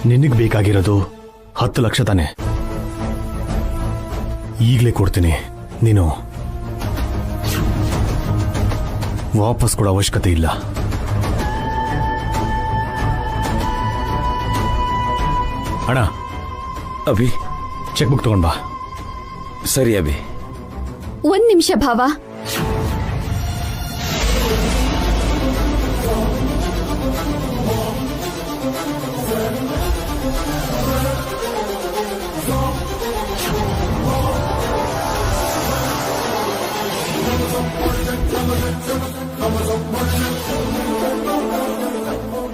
ನಿನಗ್ ಬೇಕಾಗಿರೋದು 10 ಲಕ್ಷ ತಾನೆ? ಈಗಲೇ ಕೊಡ್ತೀನಿ. ನೀನು ವಾಪಸ್ ಕೊಡೋ ಅವಶ್ಯಕತೆ ಇಲ್ಲ. ಅಣ್ಣ, ಅಭಿ ಚೆಕ್ ಬುಕ್ ತಗೊಂಡ್ ಬಾ. ಸರಿ ಅಭಿ. 1 ನಿಮಿಷ ಭಾವ.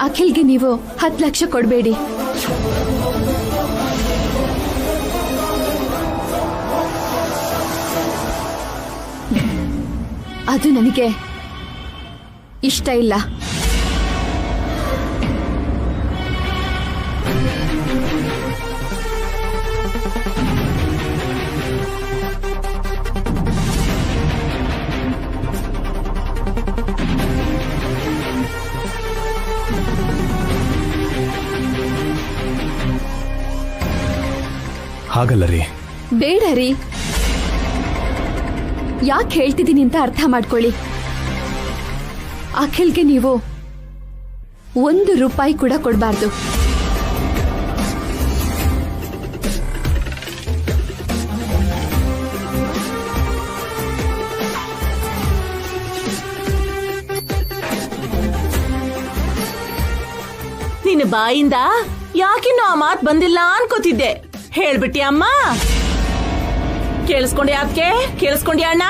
ಅಖಿಲ್ಗೆ ನೀವು 10 ಲಕ್ಷ ಕೊಡಬೇಡಿ. ಅದು ನನಗೆ ಇಷ್ಟ ಇಲ್ಲ. ಹಾಗಲ್ಲ ರೀ. ಬೇಡ ರೀ. ಯಾಕೆ ಹೇಳ್ತಿದ್ದೀನಿ ಅಂತ ಅರ್ಥ ಮಾಡ್ಕೊಳ್ಳಿ. ಅಖಿಲ್ಗೆ ನೀವು 1 ರೂಪಾಯಿ ಕೂಡ ಕೊಡಬಾರ್ದು. ನಿನ್ನ ಬಾಯಿಂದ ಯಾಕಿನ್ನೂ ಆ ಮಾತ್ ಬಂದಿಲ್ಲ ಅನ್ಕೋತಿದ್ದೆ. ಹೇಳ್ಬಿಟ್ಟಿ ಅಮ್ಮ. ಕೇಳಿಸ್ಕೊಂಡೆ ಅದಕ್ಕೆ? ಕೇಳಿಸ್ಕೊಂಡಿ ಅಣ್ಣ?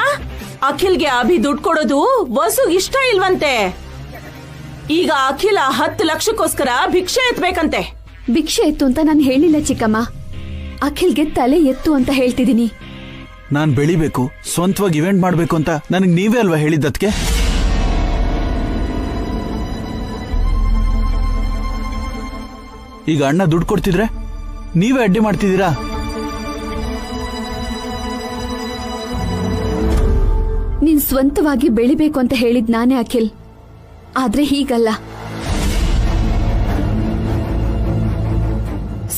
ಅಖಿಲ್ಗೆ ಅಭಿ ದುಡ್ಡು ಕೊಡೋದು ವಸುಗ್ ಇಷ್ಟ ಇಲ್ವಂತೆ. ಈಗ ಅಖಿಲ 10 ಲಕ್ಷಕ್ಕೋಸ್ಕರ ಭಿಕ್ಷೆ ಎತ್ತಬೇಕಂತೆ. ಭಿಕ್ಷೆ ಎತ್ತು ಅಂತ ನಾನು ಹೇಳಿಲ್ಲ ಚಿಕ್ಕಮ್ಮ. ಅಖಿಲ್ಗೆ ತಲೆ ಎತ್ತು ಅಂತ ಹೇಳ್ತಿದ್ದೀನಿ. ನಾನ್ ಬೆಳಿಬೇಕು, ಸ್ವಂತವಾಗಿ ಇವೆಂಟ್ ಮಾಡ್ಬೇಕು ಅಂತ ನನಗೆ ನೀವೇ ಅಲ್ವಾ ಹೇಳಿದ್ದಕ್ಕೆ? ಈಗ ಅಣ್ಣ ದುಡ್ಡು ಕೊಡ್ತಿದ್ರೆ ನೀವೇ ಅಡ್ಡಿ ಮಾಡ್ತಿದ್ದೀರಾ? ನೀನ್ ಸ್ವಂತವಾಗಿ ಬೆಳಿಬೇಕು ಅಂತ ಹೇಳಿದ್ ನಾನೇ ಅಖಿಲ್. ಆದ್ರೆ ಹೀಗಲ್ಲ.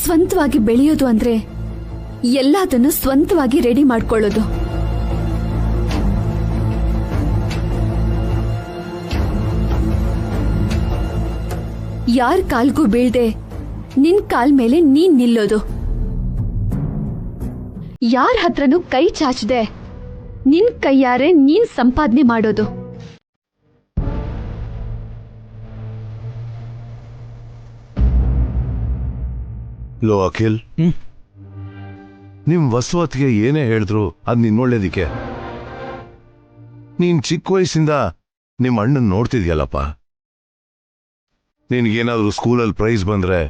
ಸ್ವಂತವಾಗಿ ಬೆಳೆಯೋದು ಅಂದ್ರೆ ಎಲ್ಲದನ್ನು ಸ್ವಂತವಾಗಿ ರೆಡಿ ಮಾಡ್ಕೊಳ್ಳೋದು. ಯಾರ್ ಕಾಲ್ಗೂ ಬೀಳ್ದೆ ನಿನ್ ಕಾಲ್ ಮೇಲೆ ನೀನ್ ನಿಲ್ಲೋದು. ಯಾರ ಹತ್ರನೂ ಕೈ ಚಾಚದೆ ನಿನ್ ಕೈಯಾರೆ ನೀನ್ ಸಂಪಾದನೆ ಮಾಡೋದು. ಲೋ ಅಖಿಲ್, ನಿಮ್ ವಸುವತ್ಗೆ ಏನೇ ಹೇಳಿದ್ರು ಅದ್ ನಿನ್ನೊಳ್ಳೇದಿಕ್ಕೆ. ನೀನ್ ಚಿಕ್ಕ ವಯಸ್ಸಿಂದ ನಿಮ್ ಅಣ್ಣನ್ ನೋಡ್ತಿದ್ಯಲ್ಲಪ್ಪ. ನಿನಗೇನಾದ್ರೂ ಸ್ಕೂಲಲ್ಲಿ ಪ್ರೈಸ್ ಬಂದ್ರೆ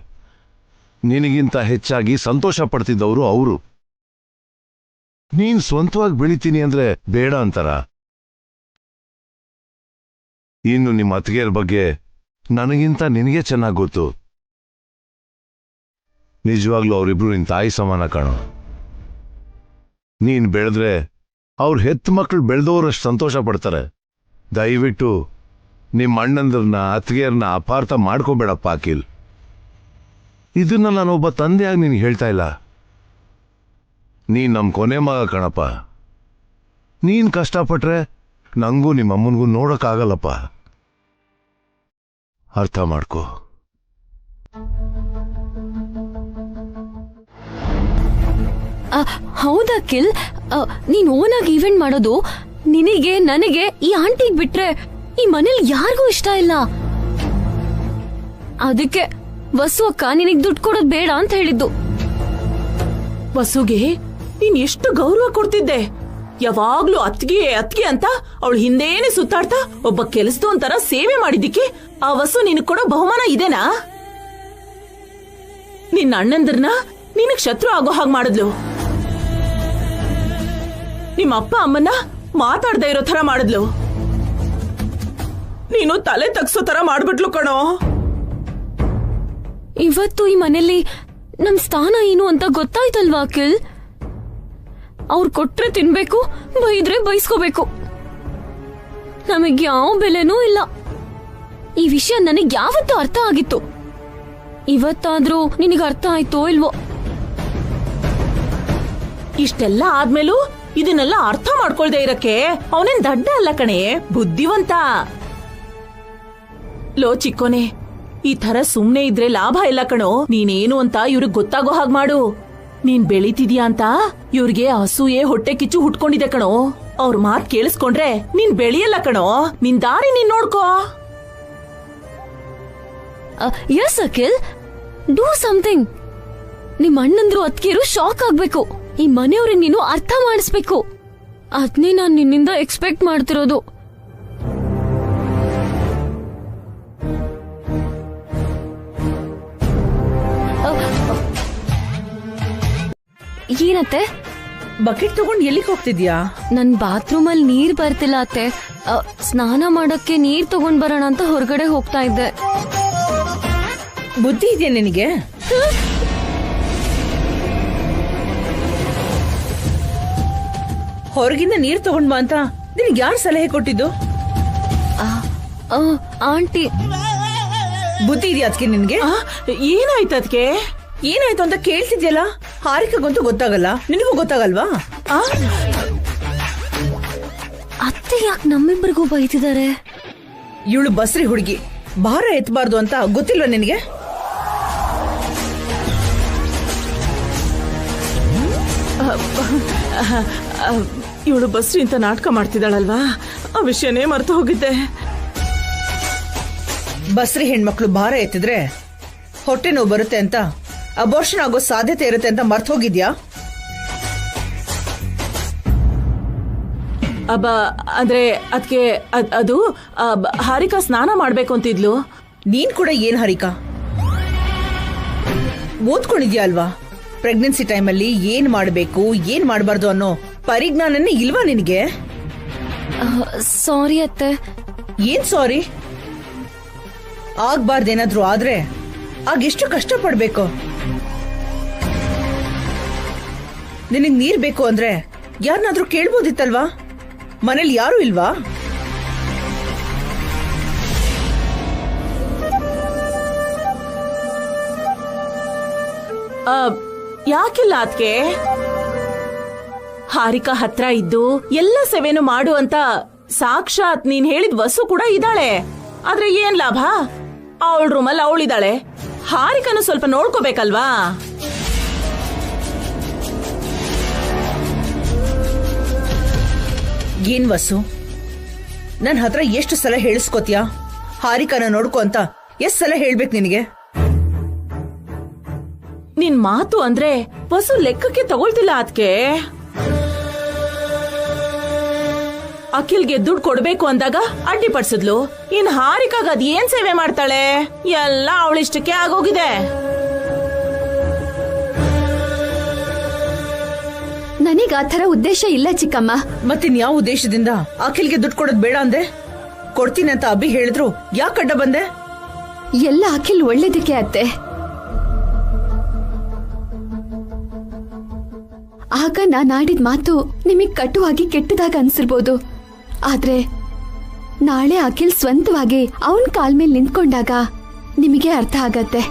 ನಿನಗಿಂತ ಹೆಚ್ಚಾಗಿ ಸಂತೋಷ ಪಡ್ತಿದ್ದವರು ಅವರು. ನೀನ್ ಸ್ವಂತವಾಗಿ ಬೆಳಿತೀನಿ ಅಂದ್ರೆ ಬೇಡ ಅಂತಾರ. ಇನ್ನು ನಿಮ್ಮ ಅತ್ತಿಗೆಯರ ಬಗ್ಗೆ ನನಗಿಂತ ನಿನಗೆ ಚೆನ್ನಾಗಿ ಗೊತ್ತು. ನಿಜವಾಗ್ಲೂ ಅವರಿಬ್ರು ನಿನ್ ತಾಯಿ ಸಮಾನ ಕಾಣೋ. ನೀನ್ ಬೆಳೆದ್ರೆ ಅವ್ರ ಹೆತ್ತ ಮಕ್ಕಳು ಬೆಳೆದವರಷ್ಟು ಸಂತೋಷ ಪಡ್ತಾರೆ. ದಯವಿಟ್ಟು ನಿಮ್ಮ ಅಣ್ಣಂದ್ರನ್ನ ಅತ್ತಿಗೆಯರನ್ನ ಅಪಾರ್ಥ ಮಾಡ್ಕೋಬೇಡಪ್ಪ ಅಖಿಲ್. ಇದನ್ನ ನಾನೊಬ್ಬ ತಂದೆಯಾಗಿ ನಿನ್ಗೆ ಹೇಳ್ತಾ ಇಲ್ಲ. ನೀನ್ ನಮ್ ಕೊನೆ ಮಗ ಕಣಪ್ಪ. ನೀನ್ ಕಷ್ಟಪಟ್ರೆ ನಂಗೂ ನಿಮ್ಮ ಅಮ್ಮನಿಗೂ ನೋಡಕ್ಕಾಗಲ್ಲಪ್ಪ. ಅರ್ಥ ಮಾಡ್ಕೋ. ಹೌದಾ ಕಿಲ್? ನೀನ್ ಓನಾಗಿ ಈವೆಂಟ್ ಮಾಡೋದು ನಿನಗೆ ನನಗೆ ಈ ಆಂಟಿಗ್ ಬಿಟ್ರೆ ಈ ಮನೇಲಿ ಯಾರಿಗೂ ಇಷ್ಟ ಇಲ್ಲ. ಅದಕ್ಕೆ ವಸು ಅಕ್ಕ ನಿನಗ್ ದುಡ್ಡು ಕೊಡೋದ್ ಬೇಡ ಅಂತ ಹೇಳಿದ್ದು. ವಸುಗೆ ನೀನ್ ಎಷ್ಟು ಗೌರವ ಕೊಡ್ತಿದ್ದೆ. ಯಾವಾಗ್ಲೂ ಅತ್ಗೆ ಅತ್ಗೆ ಅಂತ ಅವಳು ಹಿಂದೇನೆ ಸುತ್ತಾಡ್ತಾ ಒಬ್ಬ ಕೆಲಸದೋಂತರ ಸೇವೆ ಮಾಡಿದ್ದಕ್ಕೆ ಆ ವಸು ನಿನಗ್ ಕೊಡೋ ಬಹುಮಾನ ಇದೇನಾ? ನಿನ್ನ ಅಣ್ಣಂದ್ರನ್ನ ನಿನಗ್ ಶತ್ರು ಆಗೋ ಹಾಗೆ ಮಾಡಿದ್ಲು. ನಿಮ್ಮ ಅಪ್ಪ ಅಮ್ಮನ್ನ ಮಾತಾಡ್ದೇ ಇರೋ ತರ ಮಾಡಿದ್ಲು. ನೀನು ತಲೆ ತಗ್ಸೋ ತರ ಮಾಡ್ಬಿಟ್ಲು ಕಣೋ. ಇವತ್ತು ಈ ಮನೇಲಿ ನಮ್ ಸ್ಥಾನ ಏನು ಅಂತ ಗೊತ್ತಾಯ್ತಲ್ವಾ ಅಖಿಲ್? ಅವ್ರು ಕೊಟ್ರೆ ತಿನ್ಬೇಕು, ಬೈದ್ರೆ ಬೈಸ್ಕೋಬೇಕು. ನಮಗ್ ಯಾವ ಬೆಲೆನೂ ಇಲ್ಲ. ಈ ವಿಷಯ ನನಗ್ ಯಾವತ್ತೂ ಅರ್ಥ ಆಗಿತ್ತು. ಇವತ್ತಾದ್ರೂ ನಿನಗೆ ಅರ್ಥ ಆಯ್ತೋ ಇಲ್ವೋ? ಇಷ್ಟೆಲ್ಲ ಆದ್ಮೇಲೂ ಇದನ್ನೆಲ್ಲ ಅರ್ಥ ಮಾಡ್ಕೊಳ್ದೆ ಇರಕ್ಕೆ ಅವನೇನ್ ದಡ್ಡ ಅಲ್ಲ ಕಣೆ, ಬುದ್ಧಿವಂತ. ಲೋ ಚಿಕ್ಕೋನೆ, ಈ ತರ ಸುಮ್ನೆ ಇದ್ರೆ ಲಾಭ ಇಲ್ಲ ಕಣೋ. ನೀನೇನು ಅಂತ ಇವ್ರಿಗೆ ಗೊತ್ತಾಗೋ ಹಾಗ್ ಮಾಡು. ನೀನ್ ಬೆಳಿತಿದ್ಯಾ ಅಂತ ಇವ್ರಿಗೆ ಅಸೂಯೆ ಹೊಟ್ಟೆ ಕಿಚ್ಚು ಹುಟ್ಕೊಂಡಿದೆ ಕಣೋ. ಅವ್ರ ಮಾತ್ ಕೇಳಿಸ್ಕೊಂಡ್ರೆ ನೀನ್ ಬೆಳೆಯಲ್ಲ ಕಣೋ. ನಿನ್ ದಾರಿ ನೀನ್ ನೋಡ್ಕೋ. Yes Akhil, do something. ನಿಮ್ ಅಣ್ಣಂದ್ರು ಅತ್ಕೇರು ಶಾಕ್ ಆಗ್ಬೇಕು. ಈ ಮನೆಯವ್ರಿಗೆ ನೀನು ಅರ್ಥ ಮಾಡಿಸ್ಬೇಕು. ಅದ್ನೇ ನಾನ್ ನಿನ್ನಿಂದ ಎಕ್ಸ್ಪೆಕ್ಟ್ ಮಾಡ್ತಿರೋದು. ಏನತ್ತೆ? ಬಕೆಟ್ ತಗೊಂಡ್ ಎಲ್ಲಿಗೆ ಹೋಗ್ತಿದ್ಯಾ? ನನ್ ಬಾತ್ರೂಮ್ ಅಲ್ಲಿ ನೀರ್ ಬರ್ತಿಲ್ಲ ಅತ್ತೆ. ಸ್ನಾನ ಮಾಡಕ್ಕೆ ನೀರ್ ತಗೊಂಡ್ ಬರೋಣ ಅಂತ ಹೊರಗಡೆ ಹೋಗ್ತಾ ಇದ್ದೆ. ಬುದ್ಧಿ ಇದೆಯಾ ನಿನಗೆ? ಹೊರಗಿಂದ ನೀರ್ ತಗೊಂಡ್ ಬಾ ಅಂತ ನಿನಗೆ ಯಾರು ಸಲಹೆ ಕೊಟ್ಟಿದ್ದು? ಆಂಟಿ. ಬುದ್ಧಿ ಇದೆಯಾ ಅದಕ್ಕೆ ನಿನ್ಗೆ? ಏನಾಯ್ತು ಅದಕ್ಕೆ? ಏನಾಯ್ತು ಅಂತ ಕೇಳ್ತಿದ್ಯಲ್ಲ. ಹಾರಿಕಗಂತೂ ಗೊತ್ತಾಗಲ್ಲ, ನಿನಗೂ ಗೊತ್ತಾಗಲ್ವಾ? ಅತ್ತೆ ಯಾಕೆ ನಮ್ಮಿಬ್ಬರಿಗೂ ಬೈತಿದ್ದಾರೆ? ಇವಳು ಬಸ್ರಿ ಹುಡುಗಿ, ಭಾರ ಎತ್ತಬಾರ್ದು ಅಂತ ಗೊತ್ತಿಲ್ವಾ ನಿನಗೆ? ಇವಳು ಬಸ್ರಿ ಅಂತ ನಾಟಕ ಮಾಡ್ತಿದ್ದಾಳಲ್ವಾ, ಆ ವಿಷಯನೇ ಮರ್ತು ಹೋಗಿದ್ದೆ. ಬಸ್ರಿ ಹೆಣ್ಮಕ್ಳು ಭಾರ ಎತ್ತಿದ್ರೆ ಹೊಟ್ಟೆ ನೋವು ಬರುತ್ತೆ ಅಂತ, ಅಬೋರ್ಷನ್ ಆಗೋ ಸಾಧ್ಯತೆ ಇರುತ್ತೆ ಅಂತ ಮರ್ತು ಹೋಗಿದ್ಯಾ? ಅಂದ್ರೆ ಅದಕ್ಕೆ ಅದು ಹಾರಿಕಾ ಸ್ನಾನ ಮಾಡ್ಬೇಕು ಅಂತಿದ್ಲು. ನೀನ್ ಕೂಡ ಏನ್ ಹಾರಿಕಾ ಓದ್ಕೊಂಡಿದ್ಯಾ ಅಲ್ವಾ? ಪ್ರೆಗ್ನೆನ್ಸಿ ಟೈಮಲ್ಲಿ ಏನ್ ಮಾಡ್ಬೇಕು ಏನ್ ಮಾಡಬಾರ್ದು ಅನ್ನೋ ಪರಿಜ್ಞಾನನೇ ಇಲ್ವಾ ನಿನಗೆ? ಸಾರಿ ಅತ್ತೆ. ಏನ್ ಸಾರಿ? ಆಗ್ಬಾರ್ದೇನಾದ್ರೂ ಆದ್ರೆ ಆಗೆಷ್ಟು ಕಷ್ಟ ಪಡ್ಬೇಕು? ನಿನಗ್ ನೀರ್ ಬೇಕು ಅಂದ್ರೆ ಯಾರನ್ನಾದ್ರೂ ಕೇಳ್ಬೋದಿತ್ತಲ್ವಾ? ಮನೇಲಿ ಯಾರು ಇಲ್ವಾ? ಯಾಕಿಲ್ಲ ಅದಕ್ಕೆ? ಹಾರಿಕಾ ಹತ್ರ ಇದ್ದು ಎಲ್ಲ ಸೇವೆನು ಮಾಡು ಅಂತ ಸಾಕ್ಷಾತ್ ನೀನ್ ಹೇಳಿದ ವಸು ಕೂಡ ಇದ್ದಾಳೆ. ಆದ್ರೆ ಏನ್ ಲಾಭ? ಅವಳ ರೂಮಲ್ಲಿ ಅವಳಿದ್ದಾಳೆ. ಹಾರಿಕನು ಸ್ವಲ್ಪ ನೋಡ್ಕೋಬೇಕಲ್ವಾ? ಏನ್ ವಸು, ನನ್ ಹತ್ರ ಎಷ್ಟು ಸಲ ಹೇಳಿಸ್ಕೋತ್ಯಾ ಹಾರಿಕಾನ ನೋಡ್ಕೊ ಅಂತ? ಎಷ್ಟ್ ಸಲ ಹೇಳ್ಬೇಕು ನಿನಗೆ? ನಿನ್ ಮಾತು ಅಂದ್ರೆ ವಸು ಲೆಕ್ಕಕ್ಕೆ ತಗೊಳ್ತಿಲ್ಲ ಅದಕ್ಕೆ. ಅಖಿಲ್ಗೆ ದುಡ್ಡು ಕೊಡ್ಬೇಕು ಅಂದಾಗ ಅಡ್ಡಿಪಡಿಸಿದ್ಲು. ಇನ್ ಹಾರಿಕಾಗ ಅದ್ ಏನ್ ಸೇವೆ ಮಾಡ್ತಾಳೆ? ಎಲ್ಲ ಅವಳಿಷ್ಟಕ್ಕೆ ಆಗೋಗಿದೆ. ನನಗ್ ಆ ಥರ ಉದ್ದೇಶ ಇಲ್ಲ ಚಿಕ್ಕಮ್ಮ. ಮತ್ತಿನ್ ಯಾವ ಉದ್ದೇಶದಿಂದ ಅಖಿಲ್ಗೆ ದುಡ್ಡು ಕೊಡೋದ್ ಬೇಡ ಅಂದೆ? ಕೊಡ್ತೀನಿ ಅಂತ ಅಭಿ ಹೇಳಿದ್ರು, ಯಾಕೆ ಅಡ್ಡ ಬಂದೆ? ಎಲ್ಲ ಅಖಿಲ್ ಒಳ್ಳೇದಕ್ಕೆ ಅತ್ತೆ. ಆಗ ನಾನ್ ಆಡಿದ ಮಾತು ನಿಮಗ್ ಕಟುವಾಗಿ ಕೆಟ್ಟದಾಗ ಅನ್ಸಿರ್ಬೋದು. ಆದ್ರೆ ನಾಳೆ ಅಖಿಲ್ ಸ್ವಂತವಾಗಿ ಅವನ್ ಕಾಲ್ ಮೇಲೆ ನಿಂತ್ಕೊಂಡಾಗ ನಿಮಗೆ ಅರ್ಥ ಆಗತ್ತೆ.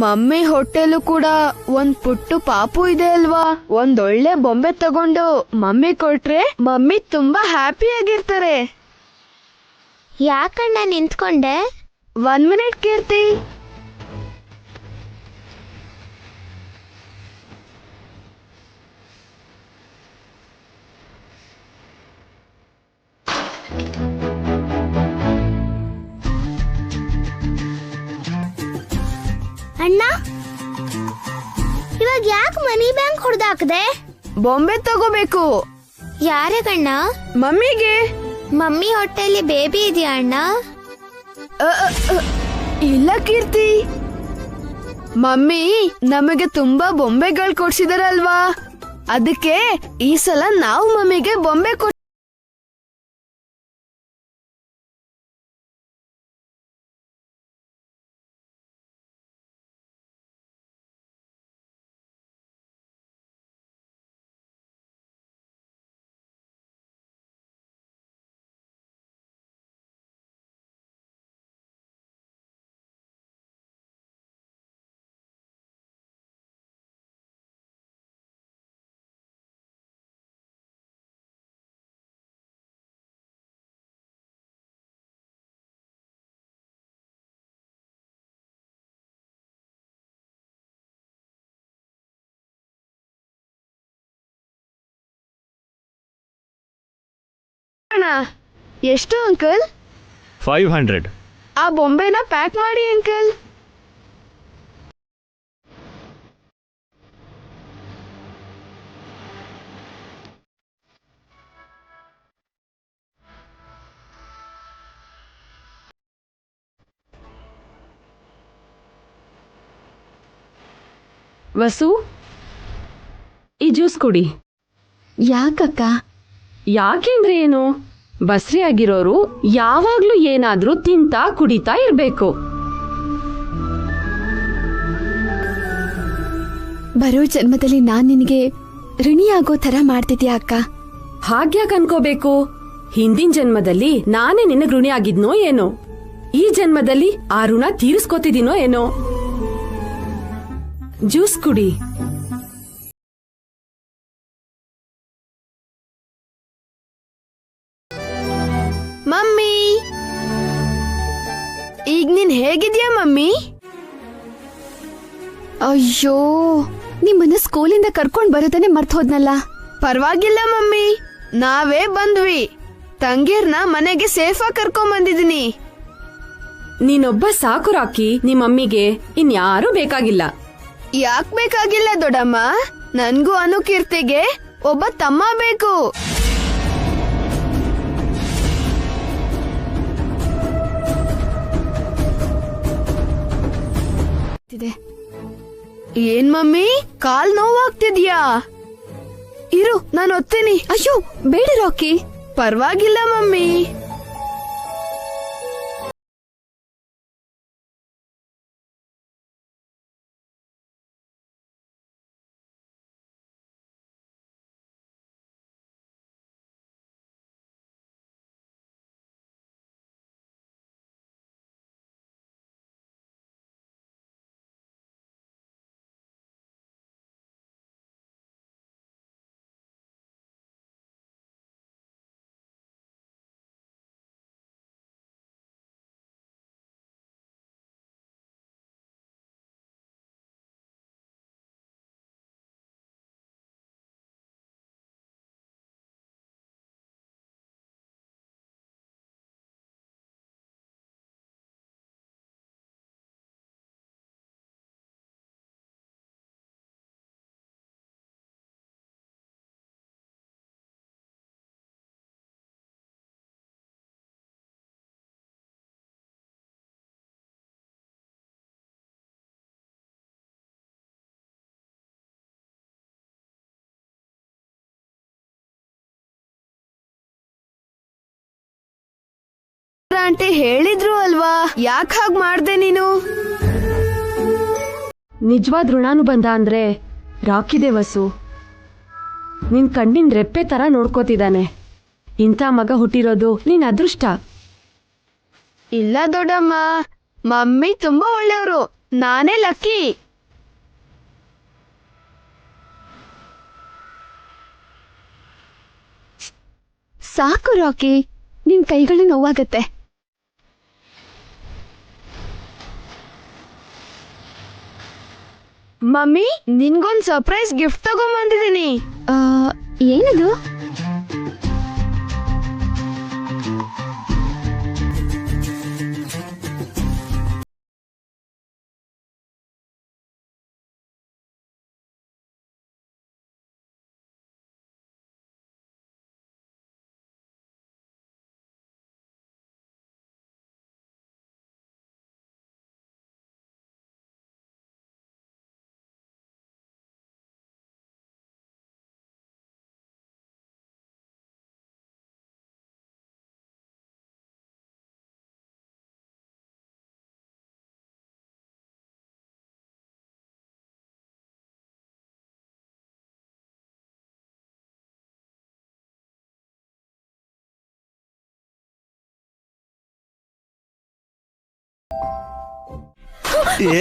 ಮಮ್ಮಿ ಹೊಟ್ಟೆಲು ಕೂಡ ಒಂದ್ ಪುಟ್ಟು ಪಾಪು ಇದೆ ಅಲ್ವಾ? ಒಂದೊಳ್ಳೆ ಬೊಂಬೆ ತಗೊಂಡು ಮಮ್ಮಿ ಕೊಟ್ರೆ ಮಮ್ಮಿ ತುಂಬಾ ಹ್ಯಾಪಿ ಆಗಿರ್ತಾರೆ. ಯಾಕಣ್ಣ ನಿಂತ್ಕೊಂಡೆ? 1 ಮಿನಿಟ್ ಕೀರ್ತಿ. ಅಣ್ಣ, ಇವಾಗ ಯಾಕೆ ಮನಿ ಬ್ಯಾಂಕ್ ಹೊಡೆದಾಕದೆ? ಬೊಂಬೆ ತಗೋಬೇಕು. ಯಾರಿಗಣ್ಣ? ಮಮ್ಮಿಗೆ. ಮಮ್ಮಿ ಹೊಟ್ಟೆಲಿ ಬೇಬಿ ಇದೆಯಾ ಅಣ್ಣ? ಇಲ್ಲ ಕೀರ್ತಿ, ಮಮ್ಮಿ ನಮಗೆ ತುಂಬಾ ಬೊಂಬೆಗಳು ಕೊಡ್ಸಿದಾರಲ್ವಾ, ಅದಕ್ಕೆ ಈ ಸಲ ನಾವು ಮಮ್ಮಿಗೆ ಬೊಂಬೆ ಅಣ್ಣ ಎಷ್ಟು ಅಂಕಲ್? 500. ಆ ಬೊಂಬೆನ ಪ್ಯಾಕ್ ಮಾಡಿ ಅಂಕಲ್. ವಸು, ಈ ಜ್ಯೂಸ್ ಕುಡಿ. ಯಾಕಕ್ಕ? ಯಾಕೆಂದ್ರೆ ಏನು, ಬಸ್ರಿ ಆಗಿರೋರು ಯಾವಾಗ್ಲೂ ಏನಾದ್ರೂ ತಿಂತಾ ಕುಡಿತಾ ಇರ್ಬೇಕು. ಬರೋ ಜನ್ಮದಲ್ಲಿ ನಾನ್ ನಿನಗೆ ಋಣಿಯಾಗೋ ತರ ಮಾಡ್ತಿದ್ಯಾ ಅಕ್ಕ? ಹಾಗ್ಯಾಕ್ ಅನ್ಕೋಬೇಕು? ಹಿಂದಿನ ಜನ್ಮದಲ್ಲಿ ನಾನೇ ನಿನಗ್ ಋಣಿ ಆಗಿದ್ನೋ ಏನೋ, ಈ ಜನ್ಮದಲ್ಲಿ ಆ ಋಣ ತೀರಿಸ್ಕೋತಿದ್ದೀನೋ ಏನೋ. ಜ್ಯೂಸ್ ಕುಡಿ. ಮಮ್ಮಿ, ಈಗ ನೀನ್ ಹೇಗಿದ್ಯಾ ಮಮ್ಮಿ? ಅಯ್ಯೋ, ನಿಮ್ಮನ್ನ ಸ್ಕೂಲಿಂದ ಕರ್ಕೊಂಡ್ ಬರೋದನ್ನೇ ಮರ್ತ್ ಹೋದ್ನಲ್ಲ. ಪರವಾಗಿಲ್ಲ ಮಮ್ಮಿ, ನಾವೇ ಬಂದ್ವಿ. ತಂಗೀರ್ನ ಮನೆಗೆ ಸೇಫಾಗಿ ಕರ್ಕೊಂಡ್ ಬಂದಿದ್ದೀನಿ. ನೀನೊಬ್ಬ ಸಾಕು ರಾಕಿ, ನಿಮ್ಮಮ್ಮಿಗೆ ಇನ್ಯಾರೂ ಬೇಕಾಗಿಲ್ಲ. ಯಾಕ್ ಬೇಕಾಗಿಲ್ಲ ದೊಡ್ಡಮ್ಮ? ನನ್ಗೂ ಅನುಕೀರ್ತಿಗೆ ಒಬ್ಬ ತಮ್ಮ ಬೇಕು. ಏನ್ ಮಮ್ಮಿ, ಕಾಲ್ ನೋವಾಗ್ತಿದ್ಯಾ? ಇರು, ನಾನು ಒತ್ತೀನಿ. ಅಯ್ಯೋ ಬೇಡ ರಾಕಿ. ಪರವಾಗಿಲ್ಲ ಮಮ್ಮಿ. ಆಂಟಿ ಹೇಳಿದ್ರು ಅಲ್ವಾ, ಯಾಕೆ ಹಾಗ್ ಮಾಡ್ದೆ ನೀನು? ನಿಜವಾದ ಋಣಾನುಬಂಧ ಅಂದ್ರೆ ರಾಕಿದೆ ವಸು. ನಿನ್ ಕಣ್ಣಿನ ರೆಪ್ಪೆ ತರ ನೋಡ್ಕೋತಿದ್ದಾನೆ. ಇಂಥ ಮಗ ಹುಟ್ಟಿರೋದು ನಿನ್ ಅದೃಷ್ಟ. ಇಲ್ಲ ದೊಡ್ಡಮ್ಮ, ಮಮ್ಮಿ ತುಂಬಾ ಒಳ್ಳೆಯವರು, ನಾನೇ ಲಕ್ಕಿ. ಸಾಕು ರಾಕಿ, ನಿನ್ ಕೈಗಳು ನೋವಾಗತ್ತೆ. ಮಮ್ಮಿ, ನಿನ್ಗೊಂದ್ ಸರ್ಪ್ರೈಸ್ ಗಿಫ್ಟ್ ತಗೊಂಬಂದಿದ್ದೀನಿ. ಏನದು?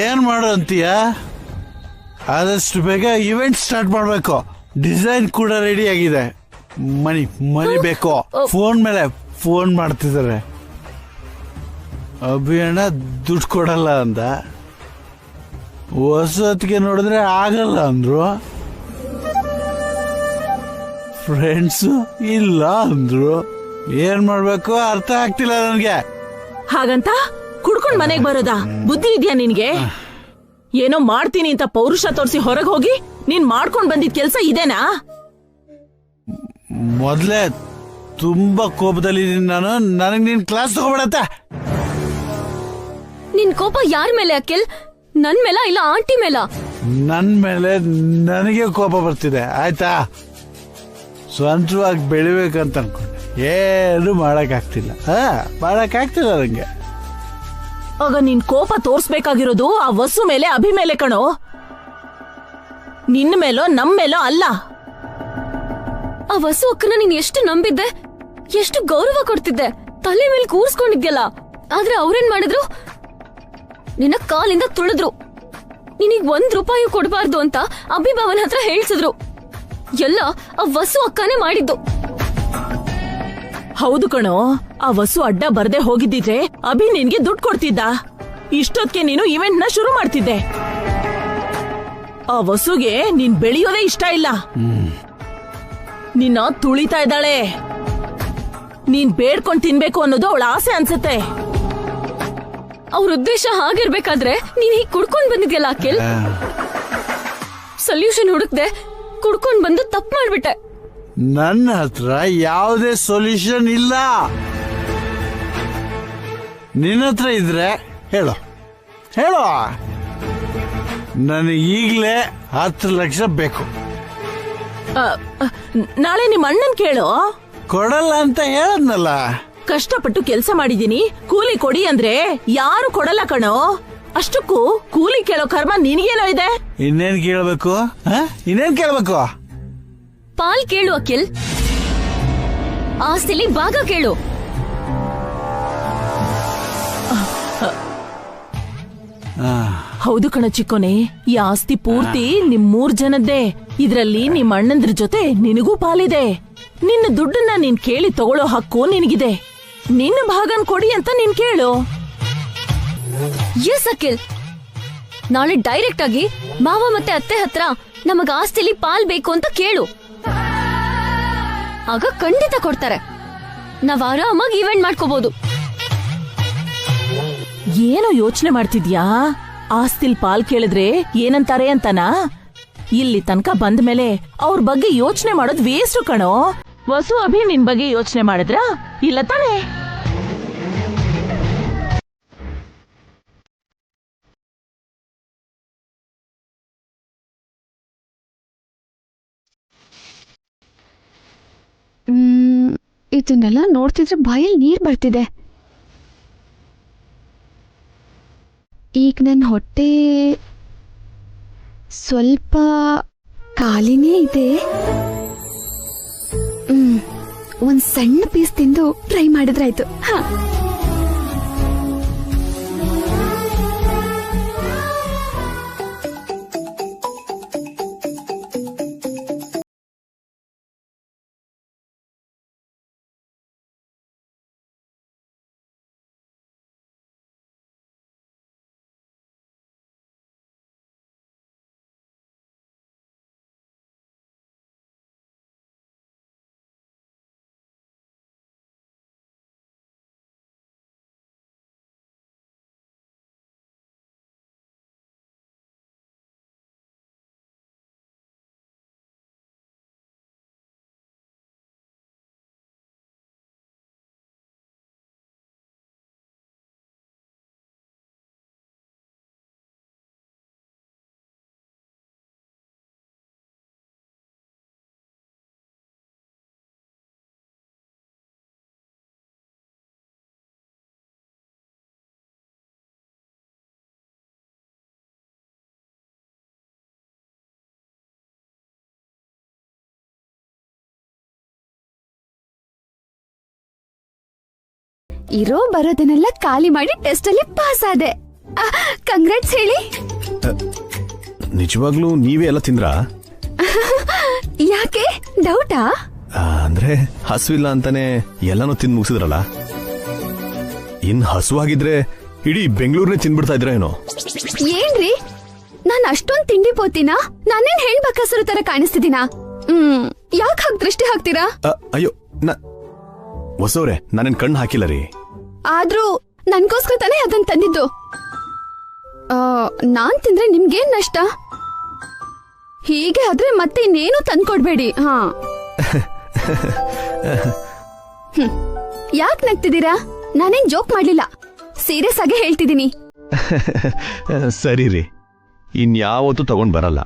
ಏನ್ ಮಾಡು ಅಂತೀಯ? ಆದಷ್ಟು ಬೇಗ ಇವೆಂಟ್ ಸ್ಟಾರ್ಟ್ ಮಾಡ್ಬೇಕು. ಡಿಸೈನ್ ಕೂಡ ರೆಡಿ ಆಗಿದೆ. ಮನಿ ಬೇಕು. ಫೋನ್ ಮೇಲೆ ಫೋನ್ ಮಾಡ್ತಿದ್ದಾರೆ. ಅಭಿಯಣ್ಣ ದುಡ್ಡು ಕೊಡಲ್ಲ ಅಂದ. ಹೊಸತ್ತಿಗೆ ನೋಡಿದ್ರೆ ಆಗಲ್ಲ ಅಂದ್ರು. ಫ್ರೆಂಡ್ಸು ಇಲ್ಲ ಅಂದ್ರು. ಏನ್ ಮಾಡ್ಬೇಕು ಅರ್ಥ ಆಗ್ತಿಲ್ಲ ನನ್ಗೆ. ಹಾಗಂತ ಕುಡ್ಕೊಂಡ್ ಮನೆಗ್ ಬರೋದಾ? ಬುದ್ಧಿ ಇದ್ಯಾ ನಿನ್ಗೆ? ಏನೋ ಮಾಡ್ತೀನಿ ಅಂತ ಪೌರುಷ ತೋರಿಸಿ ಹೊರಗೆ ಹೋಗಿ ನೀನ್ ಮಾಡ್ಕೊಂಡ್ ಬಂದಿದ್ ಕೆಲ್ಸ ಇದೇನಾ? ಮೊದ್ಲೇ ತುಂಬಾ ಕೋಪದಲ್ಲಿದ್ದೀನಿ ನಾನು. ನನಗ್ ನೀನ್ ಕ್ಲಾಸ್ ತಗೋಬೇಡತ್ತೆ. ನಿನ್ ಕೋಪ ಯಾರ ಮೇಲೆ ಅಖಿಲ್? ನನ್ ಮೇಲ ಇಲ್ಲ ಆಂಟಿ ಮೇಲ? ನನ್ ಮೇಲೆ ನನಗೆ ಕೋಪ ಬರ್ತಿದೆ ಆಯ್ತಾ. ಸ್ವಂತವಾಗಿ ಬೆಳಿಬೇಕಂತ ಅನ್ಕೊಂಡೆ, ಏನು ಮಾಡಕ್ಕಾಗ್ತಿಲ್ಲ. ಮಾಡಕ್ಕಾಗ್ತಿಲ್ಲ ನಂಗೆ. ಆಗ ನಿನ್ ಕೋಪ ತೋರ್ಸ್ಬೇಕಾಗಿರೋದು ಆ ವಸು ಮೇಲೆ, ಅಭಿ ಮೇಲೆ ಕಣೋ, ನಿನ್ನ ಮೇಲೋ ನಮ್ ಮೇಲೋ ಅಲ್ಲ. ಆ ವಸು ಅಕ್ಕನ ನೀನ್ ಎಷ್ಟು ನಂಬಿದ್ದೆ, ಎಷ್ಟು ಗೌರವ ಕೊಡ್ತಿದ್ದೆ, ತಲೆ ಮೇಲೆ ಕೂರ್ಸ್ಕೊಂಡಿದ್ಯಲ್ಲ. ಆದ್ರೆ ಅವ್ರೇನ್ ಮಾಡಿದ್ರು? ನಿನ್ನ ಕಾಲಿಂದ ತುಳಿದ್ರು. ನಿನಗ್ ₹1 ಕೊಡಬಾರ್ದು ಅಂತ ಅಭಿಭವನ್ ಹತ್ರ ಹೇಳ್ಸಿದ್ರು. ಎಲ್ಲ ಆ ವಸು ಅಕ್ಕನೇ ಮಾಡಿದ್ದು. ಹೌದು ಕಣೋ, ಆ ವಸು ಅಡ್ಡ ಬರ್ದೆ ಹೋಗಿದ್ದಿದ್ರೆ ಅಭಿ ನಿನ್ಗೆ ದುಡ್ಡು ಕೊಡ್ತಿದ್ದ. ಇಷ್ಟೊತ್ಗೆ ನೀನು ಇವೆಂಟ್ ನ ಶುರು ಮಾಡ್ತಿದ್ದೆ. ಆ ವಸುಗೆ ನೀನ್ ಬೆಳೆಯೋದೇ ಇಷ್ಟ ಇಲ್ಲ. ನಿನ್ನ ತುಳಿತಾ ಇದ್ದಾಳೆ. ನೀನ್ ಬೇಡ್ಕೊಂಡ್ ತಿನ್ಬೇಕು ಅನ್ನೋದು ಅವಳ ಆಸೆ ಅನ್ಸತ್ತೆ. ಅವ್ರ ಉದ್ದೇಶ ಹಾಗಿರ್ಬೇಕಾದ್ರೆ ನೀನ್ ಹೀಗ್ ಕುಡ್ಕೊಂಡ್ ಬಂದಿದ್ಯಲ್ಲ ಅಖಿಲ್. ಸೊಲ್ಯೂಷನ್ ಹುಡುಕ್ದೆ, ಕುಡ್ಕೊಂಡ್ ಬಂದು ತಪ್ಪು ಮಾಡ್ಬಿಟ್ಟೆ. ನನ್ನ ಹತ್ರ ಯಾವುದೇ ಸೊಲ್ಯೂಷನ್ ಇಲ್ಲ. ನಿನ್ನ ಹತ್ರ ಇದ್ರೆ ಹೇಳು ಹೇಳು. ನನಗೆ ಈಗಲೇ 10 ಲಕ್ಷ ಬೇಕು. ನಾಳೆ ನಿಮ್ ಅಣ್ಣನ್ ಕೇಳು. ಕೊಡಲ್ಲ ಅಂತ ಹೇಳದ್ನಲ್ಲ. ಕಷ್ಟಪಟ್ಟು ಕೆಲ್ಸ ಮಾಡಿದೀನಿ, ಕೂಲಿ ಕೊಡಿ ಅಂದ್ರೆ ಯಾರು ಕೊಡಲ್ಲ ಕಣೋ. ಅಷ್ಟಕ್ಕೂ ಕೂಲಿ ಕೇಳೋ ಕರ್ಮ ನಿನಗೇನೋ ಇದೆ. ಇನ್ನೇನ್ ಕೇಳ್ಬೇಕು? ಇನ್ನೇನ್ ಕೇಳ್ಬೇಕು? ಪಾಲ್ ಕೇಳು ಅಖಿಲ್. ಆಸ್ತಿಲಿ ಭಾಗ ಕೇಳು. ಹೌದು ಕಣ ಚಿಕ್ಕೋನೆ, ಈ ಆಸ್ತಿ ಪೂರ್ತಿ ನಿಮ್ 3 ಜನದ್ದೇ. ಇದ್ರಲ್ಲಿ ನಿಮ್ ಅಣ್ಣಂದ್ರ ಜೊತೆ ನಿನಗೂ ಪಾಲಿದೆ. ನಿನ್ನ ದುಡ್ಡನ್ನ ನೀನ್ ಕೇಳಿ ತಗೊಳ್ಳೋ ಹಕ್ಕು ನಿನಗಿದೆ. ನಿನ್ನ ಭಾಗನ್ ಕೊಡಿ ಅಂತ ನೀನ್ ಕೇಳು. ಎಸ್ ಅಖಿಲ್, ನಾಳೆ ಡೈರೆಕ್ಟ್ ಆಗಿ ಮಾವ ಮತ್ತೆ ಅತ್ತೆ ಹತ್ರ ನಮಗ ಆಸ್ತಿಲಿ ಪಾಲ್ ಬೇಕು ಅಂತ ಕೇಳು. ಆಗ ಖಂಡಿತ ಕೊಡ್ತಾರೆ. ನಾವ್ ಆರಾಮಾಗಿ ಇವೆಂಟ್ ಮಾಡ್ಕೋಬಹುದು. ಏನೋ ಯೋಚನೆ ಮಾಡ್ತಿದ್ಯಾ? ಆಸ್ತಿಲ್ ಪಾಲ್ ಕೇಳಿದ್ರೆ ಏನಂತಾರೆ ಅಂತನಾ? ಇಲ್ಲಿ ತನಕ ಬಂದ ಮೇಲೆ ಅವ್ರ ಬಗ್ಗೆ ಯೋಚನೆ ಮಾಡೋದ್ ವೇಸ್ಟ್ ಕಣೋ. ವಸು ಅಭಿ ನಿನ್ ಬಗ್ಗೆ ಯೋಚನೆ ಮಾಡಿದ್ರ ಇಲ್ಲ ತಾನೇ? ಇದನ್ನೆಲ್ಲ ನೋಡ್ತಿದ್ರೆ ಬಾಯಲ್ಲಿ ನೀರ್ ಬರ್ತಿದೆ. ಈಗ ನನ್ನ ಹೊಟ್ಟೆ ಸ್ವಲ್ಪ ಖಾಲಿನೇ ಇದೆ. ಒಂದ್ ಸಣ್ಣ ಪೀಸ್ ತಿಂದು ಟ್ರೈ ಮಾಡಿದ್ರಾಯ್ತು. ಇರೋ ಬರೋದನ್ನೆಲ್ಲ ಖಾಲಿ ಮಾಡಿ ಟೆಸ್ಟ್ ಅಲ್ಲಿ ಪಾಸ್ ಆದೆ. ಕಂಗ್ರಾಟ್ಸ್ ಹೇಳಿ. ನಿಜವಾಗ್ಲೂ ನೀವೇ ಎಲ್ಲ ತಿಂದ್ರಾ? ಯಾಕೆ ಡೌಟಾ? ಅಂದ್ರೆ ಹಸುವಿಲ್ಲ ಅಂತಾನೆ ಎಲ್ಲಾನು ತಿಂದು ಮುಗಿಸಿದ್ರಲ್ಲ. ಇನ್ ಹಸುವಾಗಿದ್ರೆ ಇಡೀ ಬೆಂಗಳೂರನ್ನೇ ತಿಂದ್ಬಿಡ್ತಾ ಇದ್ರ ಏನೋ. ಏನ್ರಿ ನಾನ್ ಅಷ್ಟೊಂದ್ ತಿಂಡಿ ಪೋತಿನಾ? ನಾನೇನ್ ಹೇಳ್ಬೇಕಸರು ತರ ಕಾಣಿಸ್ತಿದ್ದೀನಾ? ಯಾಕೆ ಹಾಗೆ ದೃಷ್ಟಿ ಹಾಕ್ತೀರಾ? ಅಯ್ಯೋ ಹೊಸವ್ರೆ ನಾನೇನ್ ಕಣ್ಣು ಹಾಕಿಲ್ಲ ರೀ. ಆದ್ರೂ ನನ್ಗೋಸ್ಕರ ತಾನೇ ಅದನ್ನ ತಂದಿದ್ದು. ನಾನ್ ತಿಂದ್ರೆ ನಿಮ್ಗೇನ್ ನಷ್ಟ? ಹೀಗೆ ಆದ್ರೆ ಮತ್ತೆ ಇನ್ನೇನು ತಂದ್ಕೊಡ್ಬೇಡಿ. ಹಾ ಯಾಕ್ ನಗ್ತಿದ್ದೀರಾ? ನಾನೇನ್ ಜೋಕ್ ಮಾಡ್ಲಿಲ್ಲ, ಸೀರಿಯಸ್ ಆಗಿ ಹೇಳ್ತಿದ್ದೀನಿ. ಸರಿ ರೀ, ಇನ್ಯಾವತ್ತೂ ತಗೊಂಡ್ ಬರಲ್ಲ,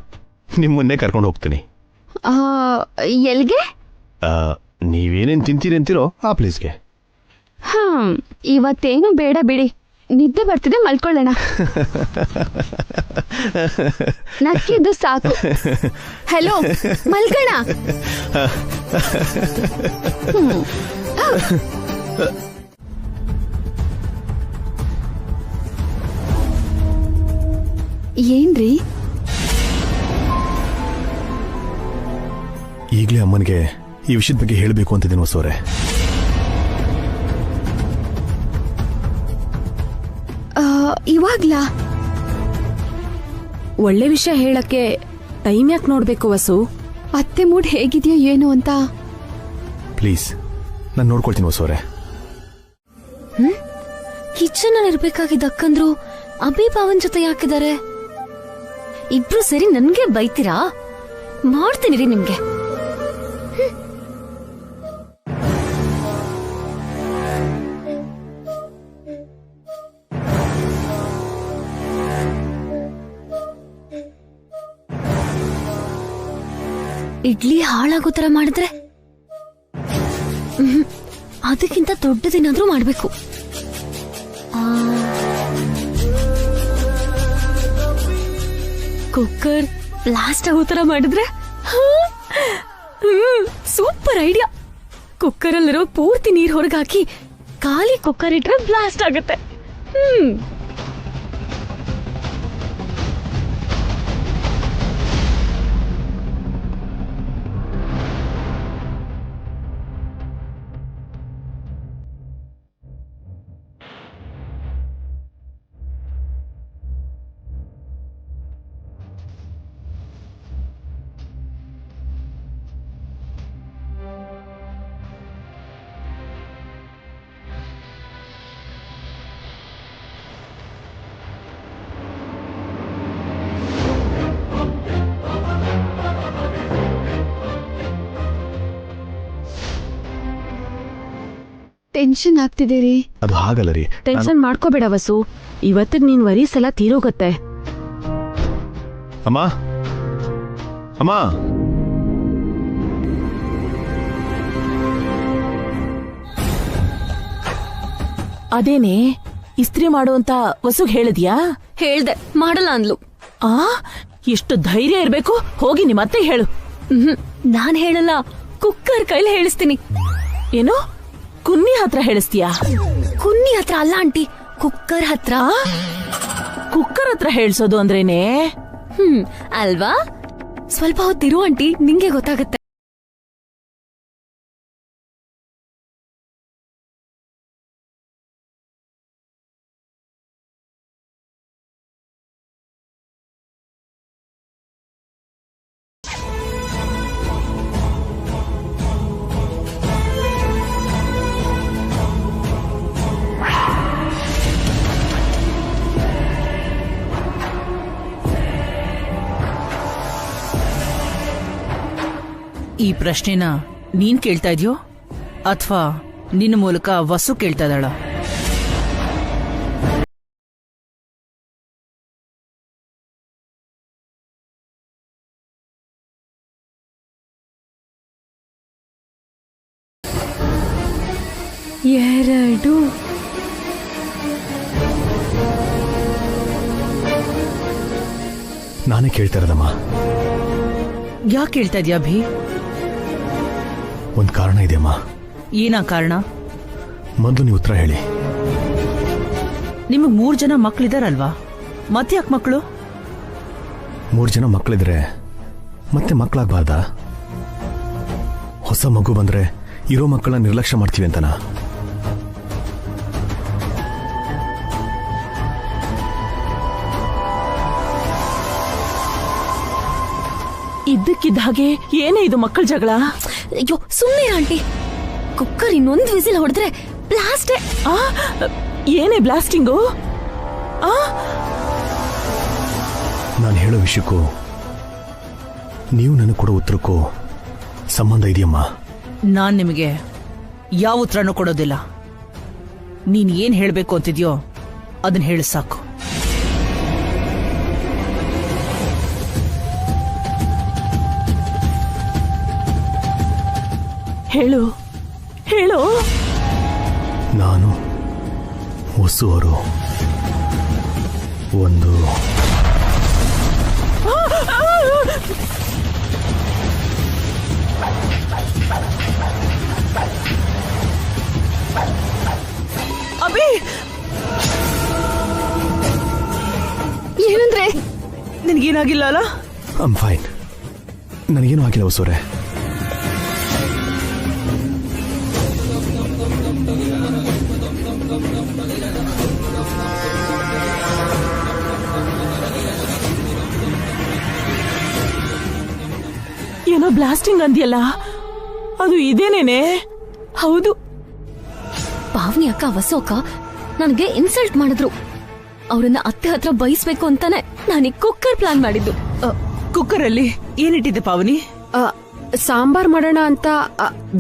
ನಿಮ್ಮನ್ನೇ ಕರ್ಕೊಂಡು ಹೋಗ್ತೀನಿ. ಎಲ್ಗೆ? ನೀವೇನೇನ್ ತಿಂತೀರಿ ಅಂತೀರೋ ಆ ಪ್ಲೇಸ್ಗೆ. ಇವತ್ತೇನು ಬೇಡ ಬಿಡಿ, ನಿದ್ದೆ ಬರ್ತಿದೆ, ಮಲ್ಕೊಳ್ಳೋಣ. ನಕ್ಕಿದ್ದು ಸಾಕು. ಹಲೋ, ಮಲ್ಕೋಣ. ಏನ್ರಿ? ಈಗ್ಲೇ ಅಮ್ಮನಿಗೆ ಈ ವಿಷಯದ ಬಗ್ಗೆ ಹೇಳಬೇಕು ಅಂತಿದ್ದೀನಿ ಹೊಸವ್ರೆ. ಇವಾಗ್ಲಾ? ಒಳ್ಳೆ ವಿಷಯ ಹೇಳಕ್ಕೆ ಟೈಮ್ ಯಾಕೆ ನೋಡ್ಬೇಕು ವಸು? ಅತ್ತೆ ಮೂಡ್ ಹೇಗಿದೆಯೋ ಏನು ಅಂತ. ಪ್ಲೀಸ್, ನಾನು ನೋಡ್ಕೊಳ್ತೀನಿ ಹೊಸವ್ರೆ. ಕಿಚನ್ ಅಲ್ಲಿ ಇರ್ಬೇಕಾಗಿದ್ದ ಅಕ್ಕಂದ್ರು ಅಭಿ ಭಾವನ್ ಜೊತೆ ಯಾಕಿದ್ದಾರೆ? ಇಬ್ರು ಸೇರಿ ನನ್ಗೆ ಬೈತೀರಾ? ಮಾಡ್ತೀನಿ ರೀ ನಿಮ್ಗೆ. ಇಡ್ಲಿ ಹಾಳಾಗೋ ತರ ಮಾಡಿದ್ರೆ ಅದಕ್ಕಿಂತ ದೊಡ್ಡದೇನಾದ್ರೂ ಮಾಡ್ಬೇಕು. ಕುಕ್ಕರ್ ಬ್ಲಾಸ್ಟ್ ಆಗೋ ತರ ಮಾಡಿದ್ರೆ ಸೂಪರ್ ಐಡಿಯಾ. ಕುಕ್ಕರ್ ಅಲ್ಲಿರೋ ಪೂರ್ತಿ ನೀರ್ ಹೊರಗಾಕಿ ಖಾಲಿ ಕುಕ್ಕರ್ ಇಟ್ರೆ ಬ್ಲಾಸ್ಟ್ ಆಗುತ್ತೆ. ಟೆನ್ಷನ್ ಆಗ್ತಿದ್ದೀರಿ? ಅದು ಹಾಗಲ್ಲ ರೀ. ಟೆನ್ಷನ್ ಮಾಡ್ಕೋಬೇಡ ವಸು, ಇವತ್ತಿಗೆ ನೀನ್ ವರೀಸ್ ಎಲ್ಲ ತೀರೋಗತ್ತೆ. ಅಮ್ಮ, ಅಮ್ಮ, ಅದೇನೆ ಇಸ್ತ್ರಿ ಮಾಡುವಂತ ವಸುಗ್ ಹೇಳಿದ್ಯಾ? ಹೇಳ್ದೆ, ಮಾಡಲ್ಲ ಅಂದ್ಲು. ಎಷ್ಟು ಧೈರ್ಯ ಇರ್ಬೇಕು? ಹೋಗಿ ನಿಮ್ಮತ್ತೆ ಹೇಳು. ನಾನ್ ಹೇಳಲ್ಲ, ಕುಕ್ಕರ್ ಕೈಲಿ ಹೇಳಿಸ್ತೀನಿ. ಏನು, ಕುನ್ನಿ ಹತ್ರ ಹೇಳಿಸ್ತೀಯಾ? ಕುನ್ನಿ ಹತ್ರ ಅಲ್ಲ ಆಂಟಿ, ಕುಕ್ಕರ್ ಹತ್ರ. ಕುಕ್ಕರ್ ಹತ್ರ ಹೇಳ್ಸೋದು ಅಂದ್ರೇನೆ ಅಲ್ವಾ? ಸ್ವಲ್ಪ ಹೊತ್ತಿರು ಆಂಟಿ, ನಿಂಗೆ ಗೊತ್ತಾಗತ್ತೆ. ಈ ಪ್ರಶ್ನೆನ ನೀನ್ ಕೇಳ್ತಾ ಇದೆಯೋ ಅಥವಾ ನಿನ್ನ ಮೂಲಕ ವಸು ಕೇಳ್ತಾ ಇದ್ದಾಳ? ಎರಡು. ನಾನೇ ಕೇಳ್ತಾ ಇರೋದಮ್ಮ. ಯಾಕೆ ಕೇಳ್ತಾ ಇದೀಯ ಅಭಿ? ಒಂದ್ ಕಾರಣ ಇದೆಯಮ್ಮ. ಏನಾ ಕಾರಣ? ಮೊದಲು ನೀವು ಉತ್ತರ ಹೇಳಿ. ನಿಮಗ್ 3 ಜನ ಮಕ್ಳಿದಾರಲ್ವಾ, ಮತ್ತೆ ಯಾಕೆ ಮಕ್ಕಳು? 3 ಜನ ಮಕ್ಕಳಿದ್ರೆ ಮತ್ತೆ ಮಕ್ಕಳಾಗಬಾರ್ದಾ? ಹೊಸ ಮಗು ಬಂದ್ರೆ ಇರೋ ಮಕ್ಕಳನ್ನ ನಿರ್ಲಕ್ಷ್ಯ ಮಾಡ್ತೀವಿ ಅಂತನಾ? ಇದ್ದಕ್ಕಿದ್ದ ಹಾಗೆ ಏನೇ ಇದು ಮಕ್ಕಳ ಜಗಳ? ಅಯ್ಯೋ ಸುಮ್ಮನೆ ಆಂಟಿ, ಕುಕ್ಕರ್ ಇನ್ನೊಂದು ವಿಸಿಲ್ ಹೊಡೆದ್ರೆ ಬ್ಲಾಸ್ಟ್. ಏನೇ ಬ್ಲಾಸ್ಟಿಂಗು? ನಾನು ಹೇಳೋ ವಿಷಯಕ್ಕೂ ನೀವು ನನಗೆ ಕೊಡೋ ಉತ್ತರಕ್ಕೂ ಸಂಬಂಧ ಇದೆಯಮ್ಮ? ನಾನ್ ನಿಮಗೆ ಯಾವ ಉತ್ತರನೂ ಕೊಡೋದಿಲ್ಲ. ನೀನ್ ಏನ್ ಹೇಳ್ಬೇಕು ಅಂತಿದ್ಯೋ ಅದನ್ನ ಹೇಳಿ ಸಾಕು. ಹೇಳು ಹೇಳು. ನಾನು ವಸು ಅವರು ಒಂದು ಅಭಿ, ಏನಂದ್ರೆ? ನಿನ್ಗೇನಾಗಿಲ್ಲ ಅಲ್ಲ? I'm fine. ನನಗೇನು ಆಗಿಲ್ಲ ವಸುರೇ. ಏನೋ ಬ್ಲಾಸ್ಟಿಂಗ್ ಅಂದ್ಯಲ್ಲ, ಅದು ಇದೇನೇನೆ? ಹೌದು, ಪಾವನಿ ಅಕ್ಕ ವಸು ಅಕ್ಕ ನನಗೆ ಇನ್ಸಲ್ಟ್ ಮಾಡಿದ್ರು. ಅವ್ರನ್ನ ಅತ್ತೆ ಹತ್ರ ಬಯಸ್ಬೇಕು ಅಂತಾನೆ ನಾನು ಕುಕ್ಕರ್ ಪ್ಲಾನ್ ಮಾಡಿದ್ದು. ಕುಕ್ಕರ್ ಅಲ್ಲಿ ಏನಿಟ್ಟಿದ್ದೆ ಪಾವನಿ? ಸಾಂಬಾರ್ ಮಾಡೋಣ ಅಂತ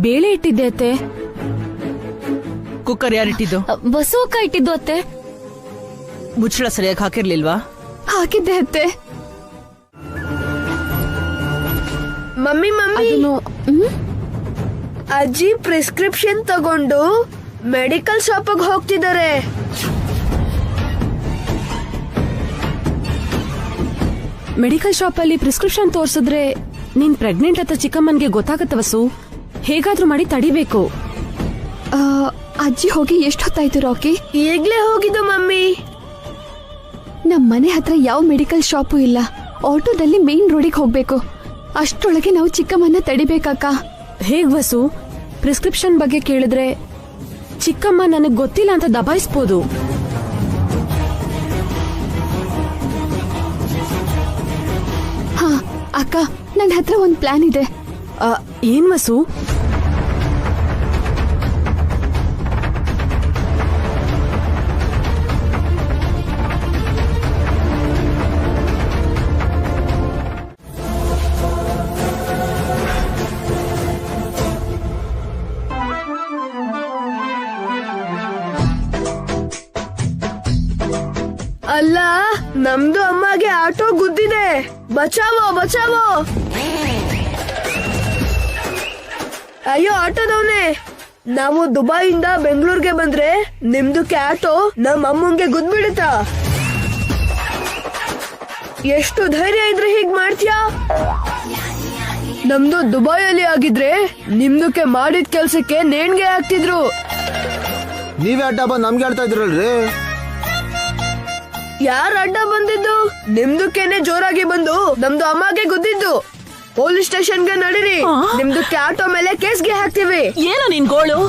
ಬೇಳೆ ಇಟ್ಟಿದ್ದೆ ಅತ್ತೆ. ಕುಕ್ಕರ್ ಯಾರಿಟ್ಟಿದ್ದು? ವಸು ಅಕ್ಕ ಇಟ್ಟಿದ್ದು ಅತ್ತೆ. ಮುಚ್ಚಳ ಸರಿಯಾಗಿ ಹಾಕಿರ್ಲಿಲ್ವಾ? ಹಾಕಿದ್ದೆ ಅತ್ತೆ. ಮಮ್ಮಿ ಅಜ್ಜಿ ಪ್ರಿಸ್ಕ್ರಿಪ್ಷನ್ ತಗೊಂಡು ಮೆಡಿಕಲ್ ಶಾಪಿಗೆ ಹೋಗ್ತಿದ್ದಾರೆ. ಮೆಡಿಕಲ್ ಶಾಪ್ ಅಲ್ಲಿ ಪ್ರಿಸ್ಕ್ರಿಪ್ಷನ್ ತೋರ್ಸಿದ್ರೆ ನೀನ್ ಪ್ರೆಗ್ನೆಂಟ್ ಅಂತ ಚಿಕ್ಕಮ್ಮನ್ಗೆ ಗೊತ್ತಾಗತ್ತ ವಸು. ಹೇಗಾದ್ರೂ ಮಾಡಿ ತಡಿಬೇಕು. ಅಜ್ಜಿ ಹೋಗಿ ಎಷ್ಟೊತ್ತಾಯ್ತು ರಾಕಿ? ಈಗ್ಲೇ ಹೋಗಿದ್ದು ಮಮ್ಮಿ. ನಮ್ ಮನೆ ಹತ್ರ ಯಾವ ಮೆಡಿಕಲ್ ಶಾಪು ಇಲ್ಲ. ಆಟೋದಲ್ಲಿ ಮೇನ್ ರೋಡಿಗೆ ಹೋಗ್ಬೇಕು. ಅಷ್ಟರೊಳಗೆ ನಾವು ಚಿಕ್ಕಮ್ಮನ್ನ ತಡಿಬೇಕಕ್ಕ. ಹೇಗ್ ವಸು? ಪ್ರಿಸ್ಕ್ರಿಪ್ಷನ್ ಬಗ್ಗೆ ಕೇಳಿದ್ರೆ ಚಿಕ್ಕಮ್ಮ ನನಗ್ ಗೊತ್ತಿಲ್ಲ ಅಂತ ದಬಾಯಿಸ್ಬೋದು. ಹಾ ಅಕ್ಕ, ನನ್ನ ಹತ್ರ ಒಂದ್ ಪ್ಲಾನ್ ಇದೆ. ಏನ್ ವಸು? ಅಲ್ಲ, ನಮ್ದು ಅಮ್ಮಗೆ ಆಟೋ ಗುದ್ದಿದೆ. ಬಚಾವೋ ಬಚಾವೋ. ಅಯ್ಯೋ ಆಟೋದವನೇ, ನಾವು ದುಬೈಯಿಂದ ಬೆಂಗಳೂರಿಗೆ ಬಂದ್ರೆ ನಿಮ್ದು ಆಟೋ ನಮ್ಮ ಅಮ್ಮಂಗೆ ಗುದ್ಬಿಡುತ್ತಾ? ಎಷ್ಟು ಧೈರ್ಯ ಇದ್ರೆ ಹೀಗ್ ಮಾಡ್ತೀಯಾ? ನಮ್ದು ದುಬೈಯಲ್ಲಿ ಆಗಿದ್ರೆ ನಿಮ್ದಕ್ಕೆ ಮಾಡಿದ ಕೆಲ್ಸಕ್ಕೆ ನೇಣ್ಗೆ ಹಾಕ್ತಿದ್ರು. ನೀವೇ ಅಡ್ಡ ಬಂದ್ ನಮ್ಗೆ ಹೇಳ್ತಾ ಇದ್ರಲ್ರಿ. ಯಾರ ಅಡ್ಡ ಬಂದಿದ್ದು? ನಿಮ್ದಕ್ಕೇನೆ ಜೋರಾಗಿ ಬಂದು ನಮ್ದು ಅಮ್ಮಗೆ ಗುದ್ದಿದ್ದು. ಪೊಲೀಸ್ ಸ್ಟೇಷನ್ಗೆ ನಡೀರಿ. ನಿಮ್ದು ಆಟೋ ಮೇಲೆ ಕೇಸ್ಗೆ ಹಾಕ್ತೀವಿ. ಏನೋ ನಿನ್ ಗೋಳು?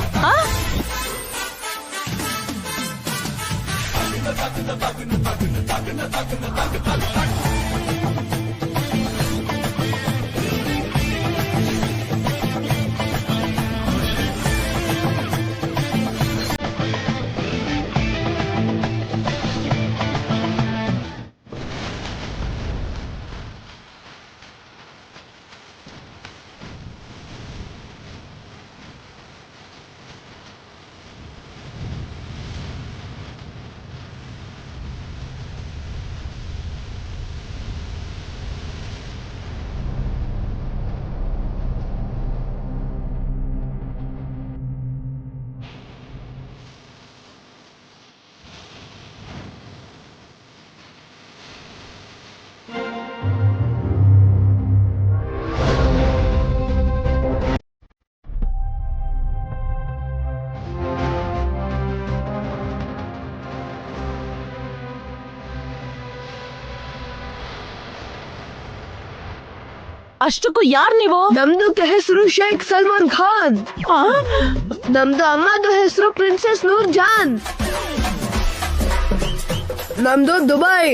ಅಷ್ಟಕ್ಕೂ ಯಾರ್ ನೀವು? ನಮ್ದು ಹೆಸರು ಶೇಖ್ ಸಲ್ಮಾನ್ ಖಾನ್. ನಮ್ದು ಅಮ್ಮದು ಹೆಸರು ಪ್ರಿನ್ಸೆಸ್ ನೂರ್ ಜಾನ್. ನಮ್ದು ದುಬೈ,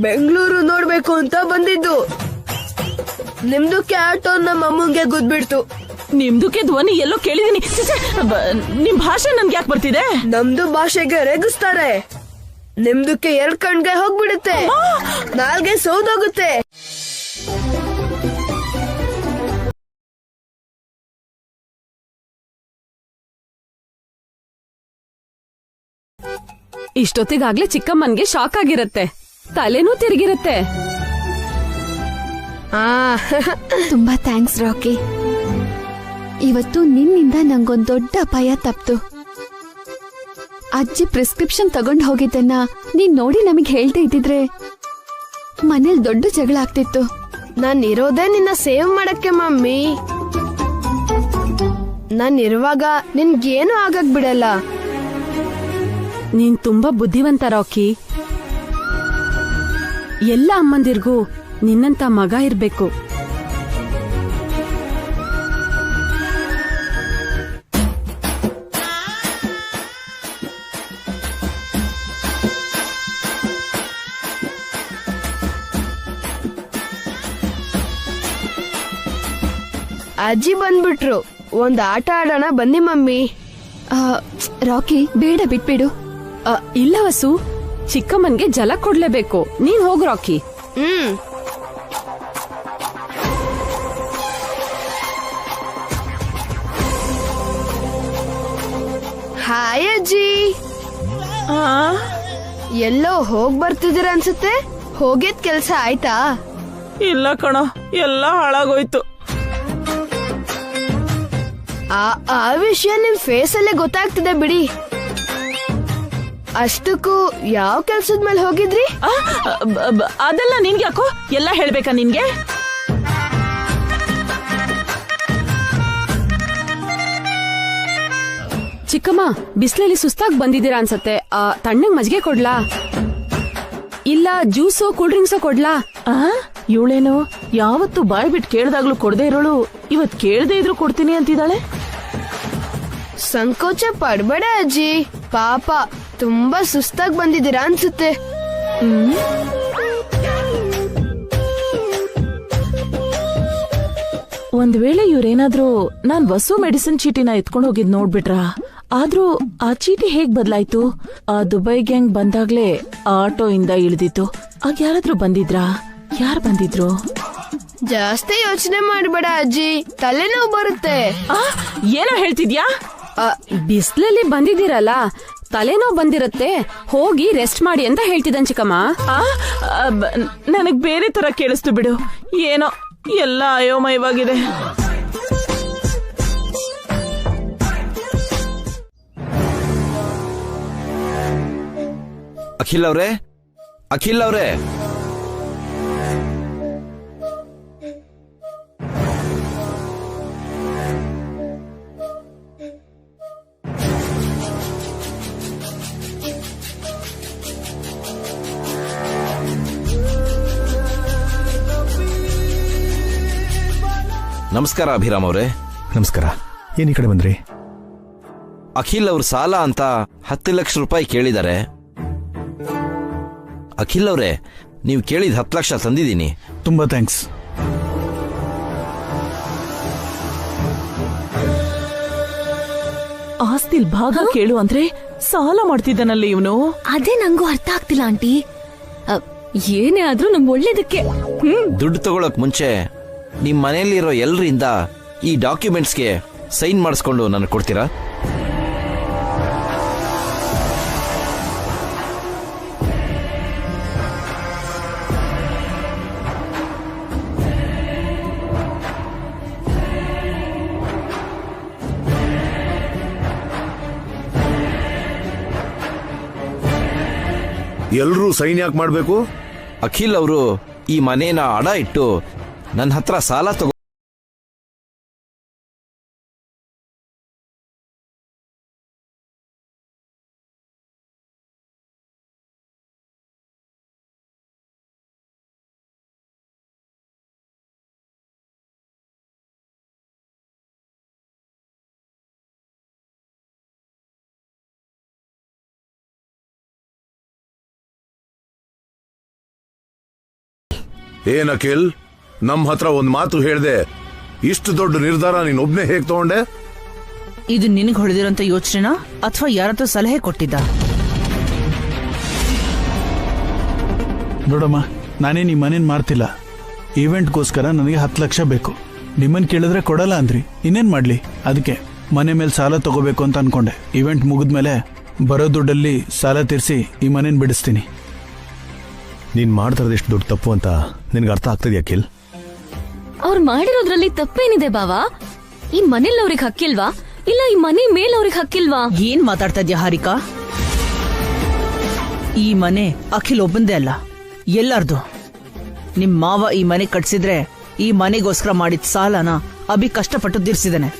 ಬೆಂಗಳೂರು ನೋಡ್ಬೇಕು ಅಂತ ಬಂದಿದ್ದು. ನಿಮ್ದು ಆಟೋ ನಮ್ಮ ಅಮ್ಮಂಗೆ ಗುದ್ಬಿಡ್ತು. ನಿಮ್ದಕ್ಕೆ ಧ್ವನಿ ಎಲ್ಲೋ ಕೇಳಿದೀನಿ. ಛೆ, ನಿಮ್ ಭಾಷೆ ನನ್ಗೆ ಯಾಕೆ ಬರ್ತಿದೆ? ನಮ್ದು ಭಾಷೆಗೆ ರೇಗಿಸ್ತಾರೆ, ನಿಮ್ದಕ್ಕೆ 2 ಕಣ್ಗೆ ಹೋಗ್ಬಿಡುತ್ತೆ, ನಾಲ್ಗೆ ಸೋದೋಗುತ್ತೆ. ಇಷ್ಟೊತ್ತಿಗಾಗ್ಲೇ ಚಿಕ್ಕಮ್ಮನ್ಗೆ ಶಾಕ್ ಆಗಿರತ್ತೆ, ತಲೆನೂ ತಿರುಗಿರತ್ತೆ. ತುಂಬಾ ಥ್ಯಾಂಕ್ಸ್ ರಾಕಿ. ಇವತ್ತು ನಿನ್ನಿಂದ ನಂಗೊಂದ್ ದೊಡ್ಡ ಅಪಾಯ ತಪ್ತು. ಅಜ್ಜಿ ಪ್ರಿಸ್ಕ್ರಿಪ್ಷನ್ ತಗೊಂಡ್ ಹೋಗಿದ್ದನ್ನ ನೀನ್ ನೋಡಿ ನಮಗ್ ಹೇಳ್ದೆ ಇದ್ದಿದ್ರೆ ಮನೇಲಿ ದೊಡ್ಡ ಜಗಳ ಆಗ್ತಿತ್ತು. ನಾನ್ ಇರೋದೇ ನಿನ್ನ ಸೇವ್ ಮಾಡಕ್ಕೆ ಮಮ್ಮಿ. ನಾನ್ ಇರುವಾಗ ನಿನ್ಗೇನು ಆಗಕ್ ಬಿಡಲ್ಲ. ನೀನ್ ತುಂಬಾ ಬುದ್ಧಿವಂತ ರಾಕಿ. ಎಲ್ಲ ಅಮ್ಮಂದಿರ್ಗೂ ನಿನ್ನಂತ ಮಗ ಇರ್ಬೇಕು. ಅಜ್ಜಿ ಬಂದ್ಬಿಟ್ರು, ಒಂದ್ ಆಟ ಆಡೋಣ ಬನ್ನಿ ಮಮ್ಮಿ. ರಾಕಿ ಬೇಡ, ಬಿಟ್ಬಿಡು. ಇಲ್ಲ ವಸು, ಚಿಕ್ಕಮ್ಮನ್ಗೆ ಜಲ ಕೊಡ್ಲೇಬೇಕು. ನೀನ್ ಹೋಗು ರಾಕಿ. ಹಾಯ್ ಅಜ್ಜಿ. ಎಲ್ಲೋ ಹೋಗ್ ಬರ್ತಿದ್ದೀರ ಅನ್ಸುತ್ತೆ. ಹೋಗಿದ್ ಕೆಲ್ಸ ಆಯ್ತಾ? ಇಲ್ಲ ಕಣ, ಎಲ್ಲ ಹಾಳಾಗೋಯ್ತು. ಆ ವಿಷಯ ನಿಮ್ ಫೇಸ್ ಅಲ್ಲೇ ಗೊತ್ತಾಗ್ತಿದೆ ಬಿಡಿ. ಅಷ್ಟಕ್ಕೂ ಯಾವ ಕೆಲ್ಸದ ಮೇಲೆ ಹೋಗಿದ್ರಿ? ಅದೆಲ್ಲ ನಿನ್ಗೆ ಯಾಕೋ ಎಲ್ಲ ಹೇಳ್ಬೇಕಾ ನಿನ್ಗೆ? ಚಿಕ್ಕಮ್ಮ, ಬಿಸ್ಲಲ್ಲಿ ಸುಸ್ತಾಗಿ ಬಂದಿದ್ದೀರಾ ಅನ್ಸತ್ತೆ. ತಣ್ಣಗ್ ಮಜ್ಜಿಗೆ ಕೊಡ್ಲಾ? ಇಲ್ಲ ಜ್ಯೂಸು ಕೂಲ್ ಡ್ರಿಂಕ್ಸು ಕೊಡ್ಲಾ? ಇವಳೇನು ಯಾವತ್ತು ಬಾಯ್ ಬಿಟ್ಟು ಕೇಳ್ದಾಗ್ಲೂ ಕೊಡದೆ ಇರೋಳು ಇವತ್ ಕೇಳ್ದೆ ಇದ್ರು ಕೊಡ್ತೀನಿ ಅಂತಿದ್ದಾಳೆ. ಸಂಕೋಚ ಪಡ್ಬೇಡ ಅಜ್ಜಿ, ಪಾಪ ತುಂಬಾ ಸುಸ್ತಾಗಿ ಬಂದಿದ್ದೀರಾ ಅನ್ಸುತ್ತೆ. ಒಂದ್ ವೇಳೆ ಇವ್ರೇನಾದ್ರೂ ನಾನ್ ವಸು ಮೆಡಿಸಿನ್ ಚೀಟಿನ ಎತ್ಕೊಂಡ್ ಹೋಗಿದ್ ನೋಡ್ಬಿಟ್ರ? ಆದ್ರೂ ಆ ಚೀಟಿ ಹೇಗ್ ಬದ್ಲಾಯ್ತು? ಆ ದುಬೈ ಗ್ಯಾಂಗ್ ಬಂದಾಗ್ಲೇ ಆಟೋ ಇಂದ ಇಳಿದಿತ್ತು. ಆಗ ಯಾರಾದ್ರೂ ಬಂದಿದ್ರಾ? ಯಾರು ಬಂದಿದ್ರು? ಜಾಸ್ತಿ ಯೋಚನೆ ಮಾಡ್ಬೇಡ ಅಜ್ಜಿ, ತಲೆನೋವು ಬರುತ್ತೆ. ಏನೋ ಹೇಳ್ತಿದ್ಯಾ? ಬಿಸ್ಲಲ್ಲಿ ಬಂದಿದ್ದೀರಲ್ಲ, ತಲೆನೋವು ಬಂದಿರತ್ತೆ, ಹೋಗಿ ರೆಸ್ಟ್ ಮಾಡಿ ಅಂತ ಹೇಳ್ತಿದ್ದಾನೆ ಚಿಕ್ಕಮ್ಮ. ನನಗ್ ಬೇರೆ ತರ ಕೇಳಿಸ್ತು ಬಿಡು. ಏನೋ ಎಲ್ಲ ಅಯೋಮಯವಾಗಿದೆ. ಅಖಿಲ್ ಅವ್ರೆ, ಅಖಿಲ್ ಅವ್ರೆ, ನಮಸ್ಕಾರ ಅಭಿರಾಮ್ ಅವ್ರೆ. ನಮಸ್ಕಾರ. ಏನ್ ಈ ಕಡೆ ಬಂದ್ರಿ? ಅಖಿಲ್ ಅವ್ರ ಸಾಲ ಅಂತ 10 ಲಕ್ಷ ರೂಪಾಯಿ ಕೇಳಿದ್ದಾರೆ. ಅಖಿಲ್ ಅವ್ರೆ, ನೀವು ಕೇಳಿದ 10 ಲಕ್ಷ ತಂದಿದ್ದೀನಿ. ತುಂಬಾ ಥ್ಯಾಂಕ್ಸ್. ಆಸ್ತಿಲ್ ಭಾಗ ಕೇಳು ಅಂದ್ರೆ ಸಾಲ ಮಾಡ್ತಿದ್ದಾನಲ್ಲ ಇವನು. ಅದೇ ನಂಗೂ ಅರ್ಥ ಆಗ್ತಿಲ್ಲ ಆಂಟಿ. ಏನೇ ಆದ್ರೂ ನಮ್ ಒಳ್ಳೇದಕ್ಕೆ. ದುಡ್ಡು ತಗೊಳಕ್ ಮುಂಚೆ ನಿಮ್ ಮನೆಯಲ್ಲಿರೋ ಎಲ್ಲರಿಂದ ಈ ಡಾಕ್ಯುಮೆಂಟ್ಸ್ಗೆ ಸೈನ್ ಮಾಡಿಸ್ಕೊಂಡು ನನಗೆ ಕೊಡ್ತೀರಾ? ಎಲ್ರೂ ಸೈನ್ ಯಾಕೆ ಮಾಡ್ಬೇಕು? ಅಖಿಲ್ ಅವರು ಈ ಮನೇನ ಅಡ ಇಟ್ಟು ನನ್ನ ಹತ್ರ ಸಾಲ ತಗೋ ಏನ್ ಅಖಿಲ್, ನಮ್ ಹತ್ರ ಒಂದ್ ಮಾತು ಹೇಳ್ದೆ ಇಷ್ಟು ದೊಡ್ಡ ನಿರ್ಧಾರ ನೀನೊಬ್ನೇ ಹೇಗ್ ತಗೊಂಡೆ? ಇದು ನಿನಗೆ ಹೊಡೆದಿರೋಂತ ಯೋಚನೆನಾ ಅಥವಾ ಯಾರತ್ರ ಸಲಹೆ ಕೊಟ್ಟಿದ್ದ? ನೋಡಮ್ಮ, ನಾನೇನು ಈ ಮನೇನ್ ಮಾರ್ತಿಲ್ಲ. ಈವೆಂಟ್ಗೋಸ್ಕರ ನನಗೆ 10 ಲಕ್ಷ ಬೇಕು. ನಿಮ್ಮನ್ ಕೇಳಿದ್ರೆ ಕೊಡಲ್ಲ ಅಂದ್ರಿ, ಇನ್ನೇನ್ ಮಾಡ್ಲಿ? ಅದಕ್ಕೆ ಮನೆ ಮೇಲೆ ಸಾಲ ತಗೋಬೇಕು ಅಂತ ಅನ್ಕೊಂಡೆ. ಈವೆಂಟ್ ಮುಗಿದ್ಮೇಲೆ ಬರೋ ದುಡ್ಡಲ್ಲಿ ಸಾಲ ತೀರಿಸಿ ಈ ಮನೇನ್ ಬಿಡಿಸ್ತೀನಿ. ನೀನ್ ಮಾಡ್ತಾರದು ಎಷ್ಟು ದೊಡ್ಡ ತಪ್ಪು ಅಂತ ನಿನ್ಗೆ ಅರ್ಥ ಆಗ್ತದೆ ಅಖಿಲ್? ಅವ್ರು ಮಾಡಿರೋದ್ರಲ್ಲಿ ತಪ್ಪೇನಿದೆ ಬಾವಾ? ಈ ಮನೇಲಿ ಅವ್ರಿಗೆ ಹಕ್ಕಿಲ್ವಾ? ಇಲ್ಲ ಈ ಮನೆ ಮೇಲೆ ಅವ್ರಿಗೆ ಹಕ್ಕಿಲ್ವಾ? ಏನ್ ಮಾತಾಡ್ತಾ ಇದ್ಯಾ ಹಾರಿಕಾ? ಈ ಮನೆ ಅಖಿಲ್ ಒಬ್ಬಂದೇ ಅಲ್ಲ, ಎಲ್ಲಾರ್ದು. ನಿಮ್ ಮಾವ ಈ ಮನೆ ಕಟ್ಸಿದ್ರೆ ಈ ಮನೆಗೋಸ್ಕರ ಮಾಡಿದ ಸಾಲನ ಅಭಿ ಕಷ್ಟಪಟ್ಟು ತೀರ್ಸಿದಾನೆ.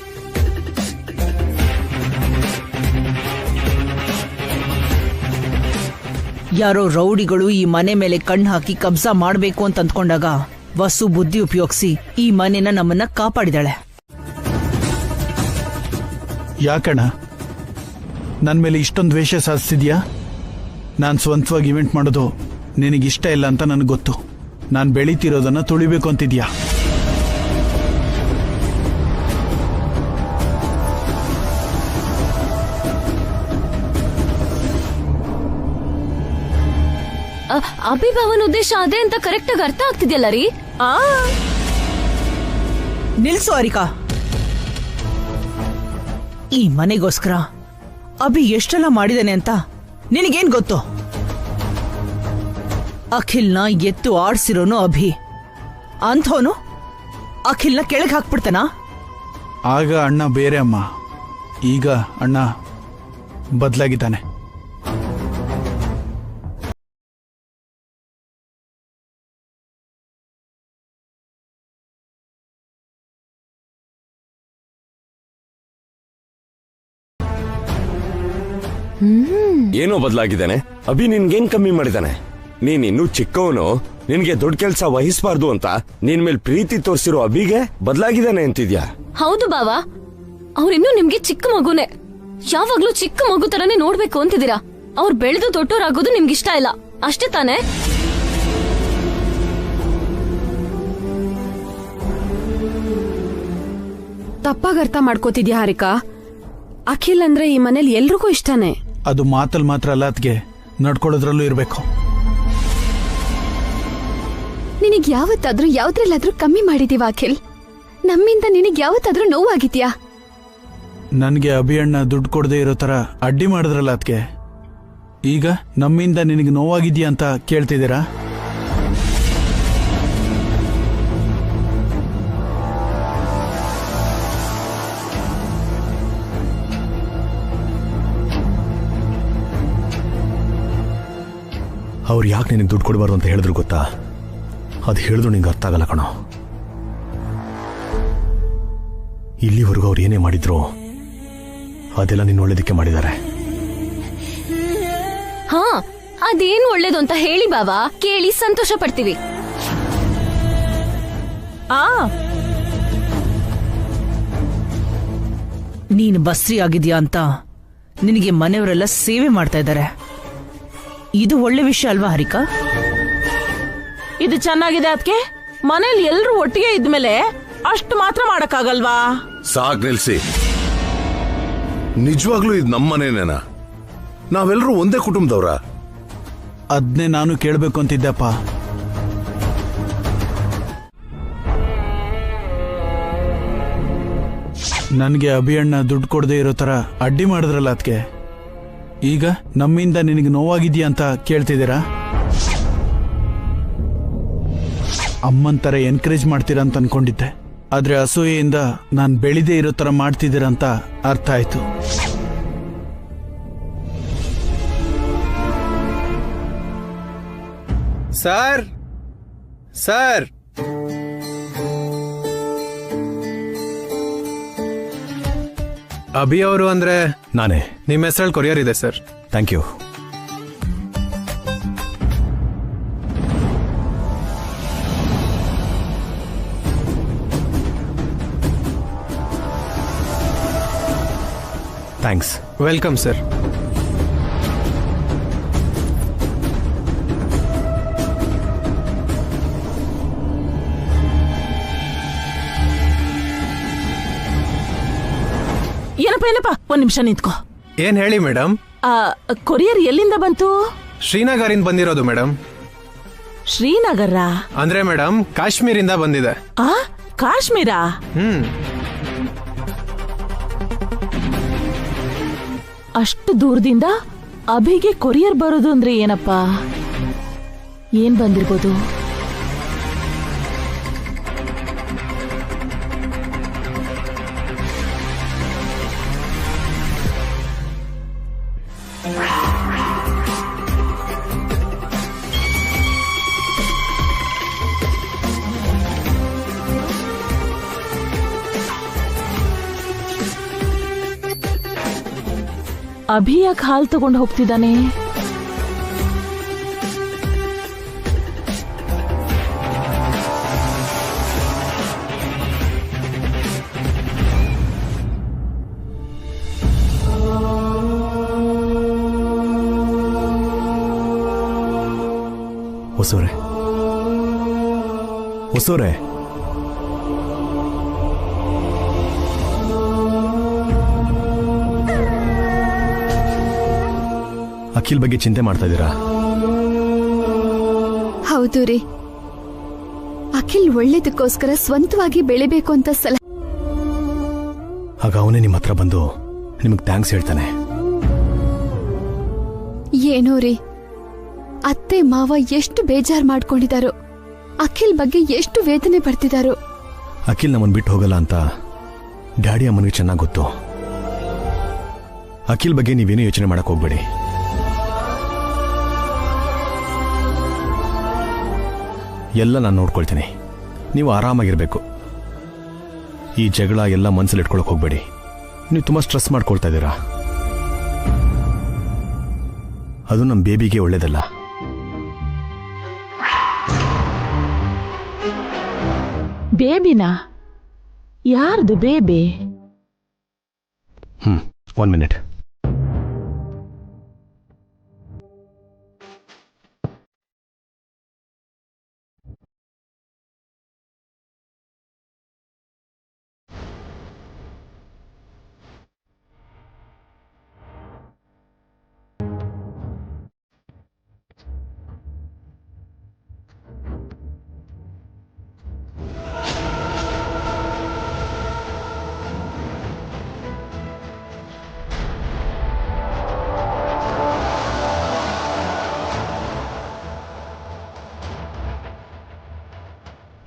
ಯಾರೋ ರೌಡಿಗಳು ಈ ಮನೆ ಮೇಲೆ ಕಣ್ಣು ಹಾಕಿ ಕಬ್ಜಾ ಮಾಡ್ಬೇಕು ಅಂತ ಅಂದ್ಕೊಂಡಾಗ ವಸು ಬುದ್ಧಿ ಉಪಯೋಗಿಸಿ ಈ ಮನೆನ ನಮ್ಮನ್ನ ಕಾಪಾಡಿದಾಳೆ. ಯಾಕಣ್ಣ ನನ್ ಮೇಲೆ ಇಷ್ಟೊಂದು ದ್ವೇಷ ಸಾಧಿಸಿದ್ಯಾ? ನಾನ್ ಸ್ವಂತವಾಗಿ ಇವೆಂಟ್ ಮಾಡೋದು ನಿನಗಿಷ್ಟ ಇಲ್ಲ ಅಂತ ನನಗೆ ಗೊತ್ತು. ನಾನ್ ಬೆಳೀತಿರೋದನ್ನ ತುಳಿಬೇಕು ಅಂತಿದ್ಯಾ? ಅಭಿಭವನ ಉದ್ದೇಶ ಅದೇ ಅಂತ ಕರೆಕ್ಟ್ ಆಗಿ ಅರ್ಥ ಆಗ್ತಿದ್ಯಲ್ಲ ರೀ? ನಿಲ್ಸು ಹಾರಿಕಾ. ಈ ಮನೆಗೋಸ್ಕರ ಅಭಿ ಎಷ್ಟೆಲ್ಲ ಮಾಡಿದಾನೆ ಅಂತ ನಿನಗೇನ್ ಗೊತ್ತು? ಅಖಿಲ್ನ ಎತ್ತು ಆಡ್ಸಿರೋನು ಅಭಿ. ಅಂಥವನು ಅಖಿಲ್ನ ಕೆಳಗೆ ಹಾಕ್ಬಿಡ್ತಾನ? ಆಗ ಅಣ್ಣ ಬೇರೆ ಅಮ್ಮ, ಈಗ ಅಣ್ಣ ಬದಲಾಗಿದ್ದಾನೆ. ಏನೋ ಬದಲಾಗಿದ್ದಾನೆ. ಅಭಿ ನಿನ್ಗೇನ್ ಕಮ್ಮಿ ಮಾಡಿದಾನೆ? ನೀನ್ ಇನ್ನೂ ಚಿಕ್ಕವನು, ನಿನ್ಗೆ ದೊಡ್ಡ ಕೆಲ್ಸ ವಹಿಸಬಾರ್ದು ಅಂತ ನಿನ್ ಮೇಲೆ ಪ್ರೀತಿ ತೋರಿಸಿರೋ ಅಭಿಗೆ ಬದಲಾಗಿದ್ದಾನೆ ಅಂತಿದ್ಯಾ? ಹೌದು ಬಾವಾ, ಅವ್ರಿನ್ನೂ ನಿಮ್ಗೆ ಚಿಕ್ಕ ಮಗುನೇ. ಯಾವಾಗ್ಲೂ ಚಿಕ್ಕ ಮಗು ತರನೇ ನೋಡ್ಬೇಕು ಅಂತಿದ್ದೀರಾ. ಅವ್ರು ಬೆಳೆದು ದೊಡ್ಡೋರಾಗೋದು ನಿಮ್ಗಿಷ್ಟ ಇಲ್ಲ, ಅಷ್ಟೇ ತಾನೇ? ತಪ್ಪಾಗ ಅರ್ಥ ಮಾಡ್ಕೋತಿದ್ಯಾ ಹಾರಿಕಾ? ಅಖಿಲ್ ಅಂದ್ರೆ ಈ ಮನೇಲಿ ಎಲ್ರಿಗೂ ಇಷ್ಟನೇ. ಅದು ಮಾತಲ್ಲಿ ಮಾತ್ರ ಅಲ್ಲ, ಅದ್ಗೆ ನಡ್ಕೊಳ್ಳೋದ್ರಲ್ಲೂ ಇರ್ಬೇಕು. ನಿನಗ್ ಯಾವತ್ತಾದ್ರೂ ಯಾವ್ದ್ರಲ್ಲಾದ್ರೂ ಕಮ್ಮಿ ಮಾಡಿದೀವ ಅಖಿಲ್? ನಮ್ಮಿಂದ ನಿನಗ್ ಯಾವತ್ತಾದ್ರೂ ನೋವಾಗಿದ್ಯಾ? ನನ್ಗೆ ಅಭಿಯಣ್ಣ ದುಡ್ಡು ಕೊಡದೆ ಇರೋ ತರ ಅಡ್ಡಿ ಮಾಡಿದ್ರಲ್ಲ ಅದ್ಗೆ. ಈಗ ನಮ್ಮಿಂದ ನಿನಗೆ ನೋವಾಗಿದ್ಯಾ ಅಂತ ಕೇಳ್ತಿದ್ದೀರಾ? ಅವ್ರು ಯಾಕೆ ನಿನಗೆ ದುಡ್ಡು ಕೊಡಬಾರ್ದು ಅಂತ ಹೇಳಿದ್ರು ಗೊತ್ತಾ? ಅದು ಹೇಳಿದ್ರು ನಿಂಗೆ ಅರ್ಥ ಆಗಲ್ಲ ಕಣೋ. ಇಲ್ಲಿವರೆಗೂ ಅವ್ರು ಏನೇ ಮಾಡಿದ್ರು ಅದೆಲ್ಲ ನಿನ್ನ ಒಳ್ಳೇದಕ್ಕೆ ಮಾಡಿದ್ದಾರೆ. ಹಾ, ಅದೇನು ಒಳ್ಳೇದು ಅಂತ ಹೇಳಿ ಬಾವಾ, ಕೇಳಿ ಸಂತೋಷ ಪಡ್ತೀವಿ. ನೀನು ಬಸ್ರಿ ಆಗಿದ್ಯಾ ಅಂತ ನಿನಗೆ ಮನೆಯವರೆಲ್ಲ ಸೇವೆ ಮಾಡ್ತಾ ಇದ್ದಾರೆ. ಇದು ಒಳ್ಳೆ ವಿಷಯ ಅಲ್ವಾ ಹರಿಕಾ? ಇದು ಚೆನ್ನಾಗಿದೆ. ಅದಕ್ಕೆ ಮನೇಲಿ ಎಲ್ರು ಒಟ್ಟಿಗೆ ಇದ್ಮೇಲೆ ಅಷ್ಟು ಮಾತ್ರ ಮಾಡಕ್ಕಾಗಲ್ವಾ? ಸಾಕ್ ನಿಲ್ಸಿ. ನಿಜವಾಗ್ಲೂ ಇದು ನಮ್ಮನೇನೇನಾ? ನಾವೆಲ್ಲರೂ ಒಂದೇ ಕುಟುಂಬದವ್ರ? ಅದನ್ನೇ ನಾನು ಕೇಳಬೇಕು ಅಂತಿದ್ದೆಪ್ಪ. ನನ್ಗೆ ಅಭಿಯಣ್ಣ ದುಡ್ಡು ಕೊಡದೆ ಇರೋ ತರ ಅಡ್ಡಿ ಮಾಡಿದ್ರಲ್ಲ ಅದಕ್ಕೆ. ಈಗ ನಮ್ಮಿಂದ ನಿನಗೆ ನೋವಾಗಿದ್ಯಾ ಅಂತ ಕೇಳ್ತಿದ್ದೀರಾ? ಅಮ್ಮನ್ ತರ ಎನ್ಕರೇಜ್ ಮಾಡ್ತೀರಾ ಅಂತ ಅನ್ಕೊಂಡಿದ್ದೆ, ಆದ್ರೆ ಅಸೂಯೆಯಿಂದ ನಾನು ಬೆಳೆದೇ ಇರೋ ತರ ಮಾಡ್ತಿದ್ದೀರಾ ಅಂತ ಅರ್ಥ ಆಯ್ತು. ಸರ್ ಸರ್, ಅಭಿ ಅವರು ಅಂದ್ರೆ ನಾನೇ. ನಿಮ್ಮ ಹೆಸರಲ್ಲಿ ಕೊರಿಯರ್ ಇದೆ sir. Thank you. Thanks. Welcome sir. ಇಲ್ಲಪ್ಪ ಒಂದ್ ನಿಮಿಷ ನಿಂತ್ಕೋ. ಏನ್ ಹೇಳಿ ಮೇಡಮ್? ಕೊರಿಯರ್ ಎಲ್ಲಿಂದ ಬಂತು? ಶ್ರೀನಗರಿಂದ ಬಂದಿರೋದು ಮೇಡಮ್. ಶ್ರೀನಗರ ಅಂದ್ರೆ ಮೇಡಮ್ ಕಾಶ್ಮೀರಿಂದ ಬಂದಿದೆ. ಕಾಶ್ಮೀರ? ಅಷ್ಟು ದೂರದಿಂದ ಅಭಿಗೆ ಕೊರಿಯರ್ ಬರೋದು ಅಂದ್ರೆ ಏನಪ್ಪಾ? ಏನ್ ಬಂದಿರ್ಬೋದು? ಅಭಿ ಯಾಕೆ ಹಾಲು ತಗೊಂಡು ಹೋಗ್ತಿದ್ದಾನೆ? ಹೊಸೋರೆ ಹೊಸೋರೆ ಅಖಿಲ್ ಬಗ್ಗೆ ಚಿಂತೆ ಮಾಡ್ತಾ ಇದ್ದೀರಾ? ಹೌದು ರೀ. ಅಖಿಲ್ ಒಳ್ಳೇದಕ್ಕೋಸ್ಕರ ಸ್ವಂತವಾಗಿ ಬೆಳಿಬೇಕು ಅಂತ ಆಗ ಅವನೇ ನಿಮ್ಮ ಹತ್ರ ಬಂದು ನಿಮಗೆ ಥ್ಯಾಂಕ್ಸ್ ಹೇಳ್ತಾನೆ. ಏನೋ ರೀ, ಅತ್ತೆ ಮಾವ ಎಷ್ಟು ಬೇಜಾರ್ ಮಾಡ್ಕೊಂಡಿದಾರೋ, ಅಖಿಲ್ ಬಗ್ಗೆ ಎಷ್ಟು ವೇದನೆ ಪಡ್ತಿದಾರೋ. ಅಖಿಲ್ ನಮ್ಮನ್ನು ಬಿಟ್ಟು ಹೋಗಲ್ಲ ಅಂತ ಡ್ಯಾಡಿ ಅಮ್ಮನಿಗೆ ಚೆನ್ನಾಗಿ ಗೊತ್ತು. ಅಖಿಲ್ ಬಗ್ಗೆ ನೀವೇನು ಯೋಚನೆ ಮಾಡಕ್ ಹೋಗ್ಬೇಡಿ. ಎಲ್ಲ ನಾನು ನೋಡ್ಕೊಳ್ತೀನಿ. ನೀವು ಆರಾಮಾಗಿರ್ಬೇಕು. ಈ ಜಗಳ ಎಲ್ಲ ಮನಸ್ಸಲ್ಲಿ ಇಟ್ಕೊಳಕ್ ಹೋಗ್ಬೇಡಿ. ನೀವು ತುಂಬಾ ಸ್ಟ್ರೆಸ್ ಮಾಡ್ಕೊಳ್ತಾ ಇದ್ದೀರಾ. ಅದು ನಮ್ಮ ಬೇಬಿಗೆ ಒಳ್ಳೇದಲ್ಲ. ಬೇಬಿನಾ? ಯಾರ್ದು ಬೇಬಿ? 1 ಮಿನಿಟ್.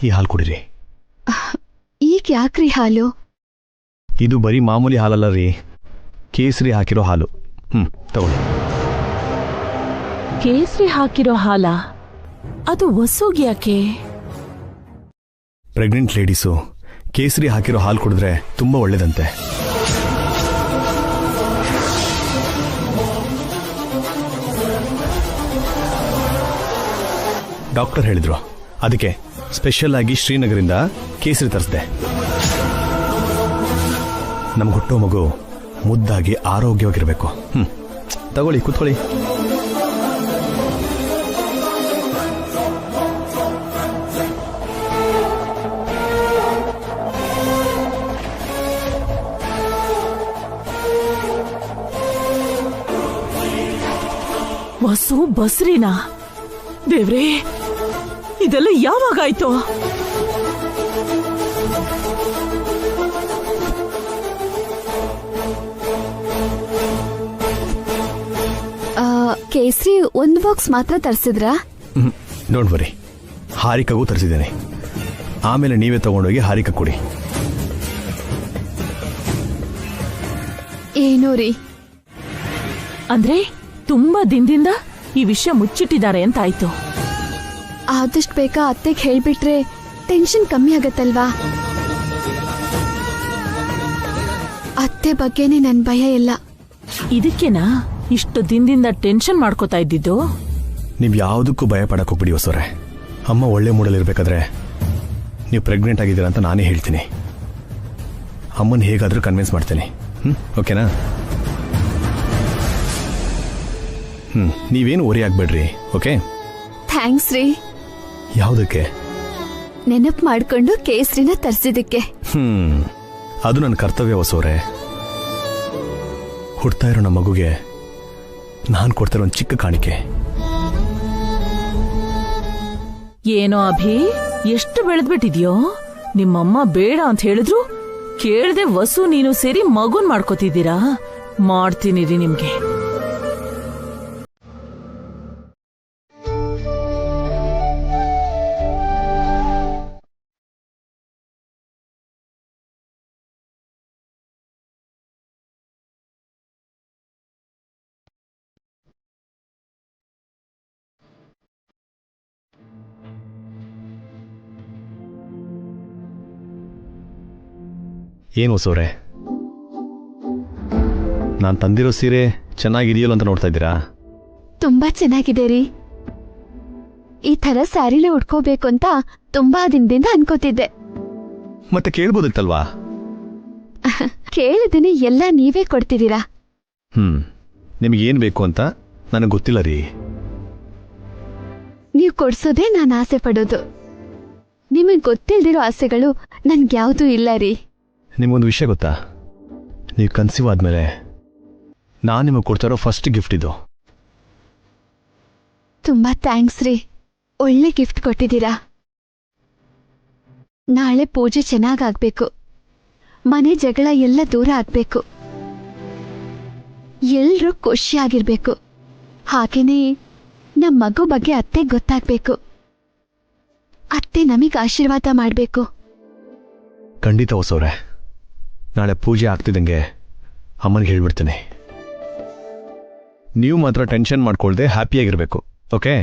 ಈ ಹಾಲು ಕುಡಿರಿ. ಈಗ ಯಾಕ್ರಿ ಹಾಲು? ಇದು ಬರೀ ಮಾಮೂಲಿ ಹಾಲಲ್ಲ ರೀ, ಕೇಸರಿ ಹಾಕಿರೋ ಹಾಲು. ತಗೊಳ್ಳಿ. ಕೇಸರಿ ಹಾಕಿರೋ ಹಾಲ? ಅದು ಹೊಸೋಗಿ ಯಾಕೆ? ಪ್ರೆಗ್ನೆಂಟ್ ಲೇಡೀಸು ಕೇಸರಿ ಹಾಕಿರೋ ಹಾಲು ಕುಡಿದ್ರೆ ತುಂಬಾ ಒಳ್ಳೇದಂತೆ. ಡಾಕ್ಟರ್ ಹೇಳಿದ್ರು. ಅದಕ್ಕೆ ಸ್ಪೆಷಲ್ ಆಗಿ ಶ್ರೀನಗರಿಂದ ಕೇಸರಿ ತರಿಸಿದೆ. ನಮ್ಗೆ ಹುಟ್ಟೋ ಮಗು ಮುದ್ದಾಗಿ ಆರೋಗ್ಯವಾಗಿರ್ಬೇಕು. ತಗೊಳ್ಳಿ, ಕೂತ್ಕೊಳ್ಳಿ. ವಸು ಬಸ್ರಿನಾ? ದೇವ್ರೇ, ಇದೆಲ್ಲ ಯಾವಾಗಾಯ್ತು? ಕೇಸರಿ 1 ಬಾಕ್ಸ್ ಮಾತ್ರ ತರಿಸಿದ್ರಾ? Don't worry, ಹಾರಿಕಾಗೂ ತರಿಸಿದ್ದೇನೆ. ಆಮೇಲೆ ನೀವೇ ತಗೊಂಡೋಗಿ ಹಾರಿಕ ಕೊಡಿ. ಏನೋ ರೀ, ಅಂದ್ರೆ ತುಂಬಾ ದಿನದಿಂದ ಈ ವಿಷಯ ಮುಚ್ಚಿಟ್ಟಿದ್ದಾರೆ ಅಂತ ಆಯ್ತು. ಆದಷ್ಟು ಬೇಗ ಅತ್ತೆಗೆ ಹೇಳ್ಬಿಟ್ರೆ ಟೆನ್ಷನ್ ಕಮ್ಮಿ ಆಗತ್ತಲ್ವಾ? ಅತ್ತೆ ಬಗ್ಗೆನೇ ನನ್ ಭಯ ಎಲ್ಲ. ಇದಕ್ಕೇನಾ ಇಷ್ಟು ದಿನದಿಂದ ಟೆನ್ಷನ್ ಮಾಡ್ಕೋತಾ ಇದ್ದಿದ್ದು? ನೀವು ಯಾವುದಕ್ಕೂ ಭಯ ಪಡಕ್ ಹೋಗ್ಬಿಡಿ ಹೊಸೋರೆ. ಅಮ್ಮ ಒಳ್ಳೆ ಮೂಡಲ್ಲಿರ್ಬೇಕಾದ್ರೆ ನೀವು ಪ್ರೆಗ್ನೆಂಟ್ ಆಗಿದ್ದೀರಾ ಅಂತ ನಾನೇ ಹೇಳ್ತೀನಿ. ಅಮ್ಮನ ಹೇಗಾದ್ರೂ ಕನ್ವಿನ್ಸ್ ಮಾಡ್ತೀನಿ. ಓಕೆನಾ? ನೀವೇನು ಓರಿ ಆಗ್ಬೇಡ್ರಿ. ಓಕೆ? ಥ್ಯಾಂಕ್ಸ್ ರೀ. ಯಾವುದಕ್ಕೆ? ನೆನಪು ಮಾಡ್ಕೊಂಡು ಕೇಸರಿನ ತರಿಸಿದಕ್ಕೆ. ಅದು ನನ್ನ ಕರ್ತವ್ಯ ಹೊಸೋರೆ. ಹುಡ್ತಾ ಇರೋ ನಮ್ಮ ಮಗುಗೆ ನಾನು ಕೊಡ್ತಿರೋ ಒಂದು ಚಿಕ್ಕ ಕಾಣಿಕೆ. ಏನೋ ಅಭಿ, ಎಷ್ಟು ಬೆಳೆದ್ಬಿಟ್ಟಿದ್ಯೋ. ನಿಮ್ಮಮ್ಮ ಬೇಡ ಅಂತ ಹೇಳಿದ್ರು ಕೇಳ್ದೆ ವಸು ನೀನು ಸೇರಿ ಮಗುನ್ ಮಾಡ್ಕೋತಿದ್ದೀರಾ. ಮಾಡ್ತೀನಿ ರೀ ನಿಮ್ಗೆ. ಏನು ಹೊಸವ್ರೆ, ನಾನು ತಂದಿರೋ ಸೀರೆ ಚೆನ್ನಾಗಿದೆಯಲ್ಲ ಅಂತ ನೋಡ್ತಾ ಇದ್ದೀರಾ? ತುಂಬಾ ಚೆನ್ನಾಗಿದೆ ರೀ. ಈ ತರ ಸ್ಯಾರಿಲೇ ಉಟ್ಕೋಬೇಕು ಅಂತ ತುಂಬಾ ದಿನದಿಂದ ಅನ್ಕೋತಿದ್ದೆ. ಮತ್ತೆ ಕೇಳ್ಬೋದಿತ್ತಲ್ವಾ? ಕೇಳಿದ್ದೀನಿ, ಎಲ್ಲ ನೀವೇ ಕೊಡ್ತಿದ್ದೀರಾ. ನಿಮಗೇನು ಬೇಕು ಅಂತ ನನಗೆ ಗೊತ್ತಿಲ್ಲ ರೀ. ನೀವು ಕೊಡ್ಸೋದೇ ನಾನು ಆಸೆ ಪಡೋದು. ನಿಮಗೆ ಗೊತ್ತಿಲ್ದಿರೋ ಆಸೆಗಳು ನನ್ಗ್ಯಾವುದೂ ಇಲ್ಲ ರೀ. ನಿಮಗೊಂದು ವಿಷಯ ಗೊತ್ತಾ? ನೀವು ಕನ್ಸೀವ್ ಆದಮೇಲೆ ನಾನು ನಿಮಗೆ ಕೊಡ್ತಾರೋ ಫಸ್ಟ್ ಗಿಫ್ಟ್ ಇದು. ತುಂಬಾ ಥ್ಯಾಂಕ್ಸ್ ರೀ, ಒಳ್ಳೆ ಗಿಫ್ಟ್ ಕೊಟ್ಟಿದ್ದೀರಾ. ನಾಳೆ ಪೂಜೆ ಚೆನ್ನಾಗಾಗ್ಬೇಕು, ಮನೆ ಜಗಳ ಎಲ್ಲ ದೂರ ಆಗ್ಬೇಕು, ಎಲ್ರೂ ಖುಷಿಯಾಗಿರ್ಬೇಕು. ಹಾಗೇನೇ ನಮ್ಮ ಮಗು ಬಗ್ಗೆ ಅತ್ತೆಗೆ ಗೊತ್ತಾಗ್ಬೇಕು. ಅತ್ತೆ ನಮಗೆ ಆಶೀರ್ವಾದ ಮಾಡಬೇಕು. ಖಂಡಿತ ಹೊಸವ್ರೆ, ನಾಳೆ ಪೂಜೆ ಆಗ್ತಿದ್ದಂಗೆ ಅಮ್ಮನಿಗೆ ಹೇಳ್ಬಿಡ್ತೀನಿ. ನೀವು ಮಾತ್ರ ಟೆನ್ಷನ್ ಮಾಡ್ಕೊಳ್ದೆ ಹ್ಯಾಪಿಯಾಗಿರ್ಬೇಕು, ಓಕೆ?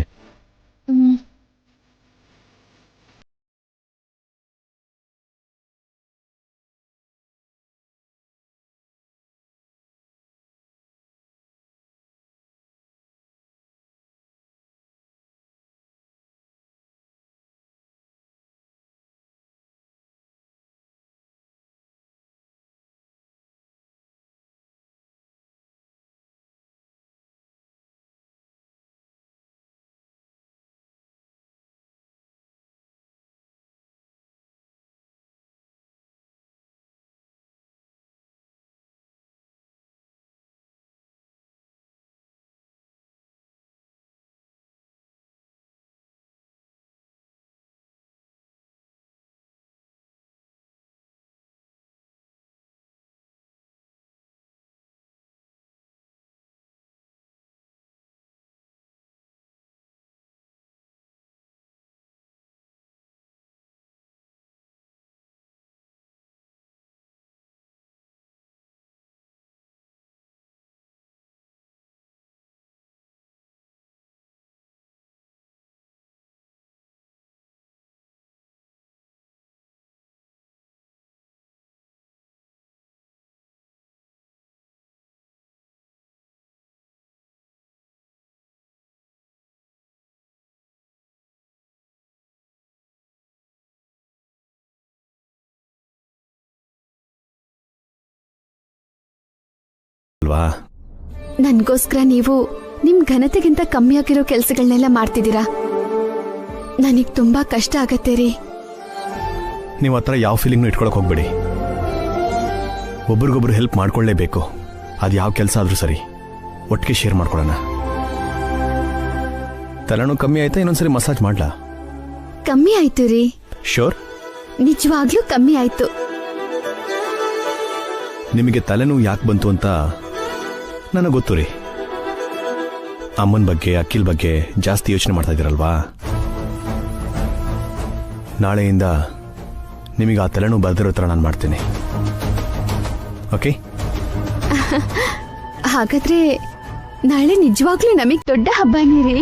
ನನ್ಗೋಸ್ಕರ ನೀವು ನಿಮ್ ಘನತೆಗಿಂತ ಕಮ್ಮಿಯಾಗಿರೋ ಕೆಲಸಗಳನ್ನೆಲ್ಲ ಮಾಡ್ತಿದ್ದೀರಾ. ನನಗ್ ತುಂಬಾ ಕಷ್ಟ ಆಗತ್ತೆ ರೀ. ನೀವು ಹತ್ರ ಯಾವ ಫೀಲಿಂಗ್ನು ಇಟ್ಕೊಳಕ್ ಹೋಗ್ಬೇಡಿ. ಒಬ್ರಿಗೊಬ್ರು ಹೆಲ್ಪ್ ಮಾಡ್ಕೊಳ್ಳೇಬೇಕು. ಅದು ಯಾವ ಕೆಲಸ ಆದ್ರೂ ಸರಿ, ಒಟ್ಟಿಗೆ ಶೇರ್ ಮಾಡ್ಕೊಳ್ಳೋಣ. ತಲೆನೂ ಕಮ್ಮಿ ಆಯ್ತಾ? ಇನ್ನೊಂದ್ಸರಿ ಮಸಾಜ್ ಮಾಡ್ಲಾ? ಕಮ್ಮಿ ಆಯ್ತು ರೀ. ಶೋರ್? ನಿಜವಾಗ್ಲೂ ಕಮ್ಮಿ ಆಯ್ತು. ನಿಮಗೆ ತಲೆನೋವು ಯಾಕೆ ಬಂತು ಅಂತ ನನಗೆ ಗೊತ್ತು ರೀ. ಅಮ್ಮನ ಬಗ್ಗೆ, ಅಖಿಲ್ ಬಗ್ಗೆ ಜಾಸ್ತಿ ಯೋಚನೆ ಮಾಡ್ತಾ ಇದ್ದೀರಲ್ವಾ? ನಾಳೆಯಿಂದ ನಿಮಗೆ ಆ ತಲೆನೋವು ಬರ್ದಿರೋ ಥರ ನಾನು ಮಾಡ್ತೀನಿ, ಓಕೆ? ಹಾಗಾದ್ರೆ ನಾಳೆ ನಿಜವಾಗ್ಲೂ ನಮಗ್ ದೊಡ್ಡ ಹಬ್ಬನೇ ರೀ.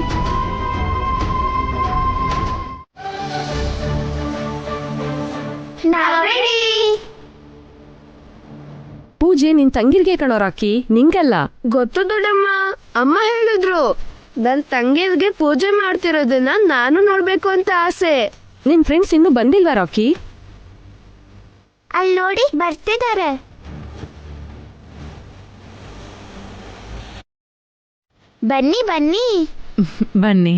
ಪೂಜೆ ನಿನ್ ತಂಗಿರ್ಗೆ ಕಣೋ ರಾಕಿ, ನಿಂಗಲ್ಲ. ಗೊತ್ತು ದೊಡ್ಡಮ್ಮ, ಅಮ್ಮ ಹೇಳಿದ್ರು ನನ್ ತಂಗಿಯರ್ಗೆ ಪೂಜೆ ಮಾಡ್ತಿರೋದನ್ನ ನಾನು ನೋಡ್ಬೇಕು ಅಂತ ಆಸೆ. ನಿನ್ ಫ್ರೆಂಡ್ಸ್ ಇನ್ನೂ ಬಂದಿಲ್ವಾ ರಾಕಿ? ಅಲ್ಲಿ ನೋಡಿ ಬರ್ತಿದ್ದಾರೆ. ಬನ್ನಿ ಬನ್ನಿ ಬನ್ನಿ.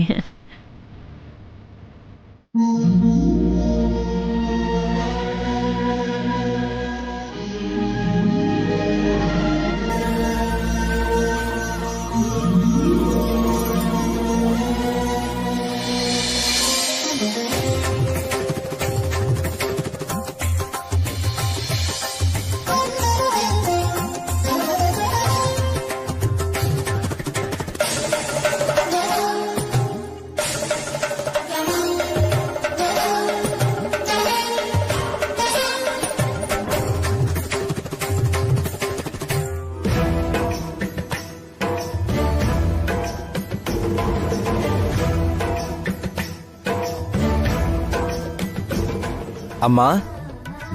ಅಮ್ಮ,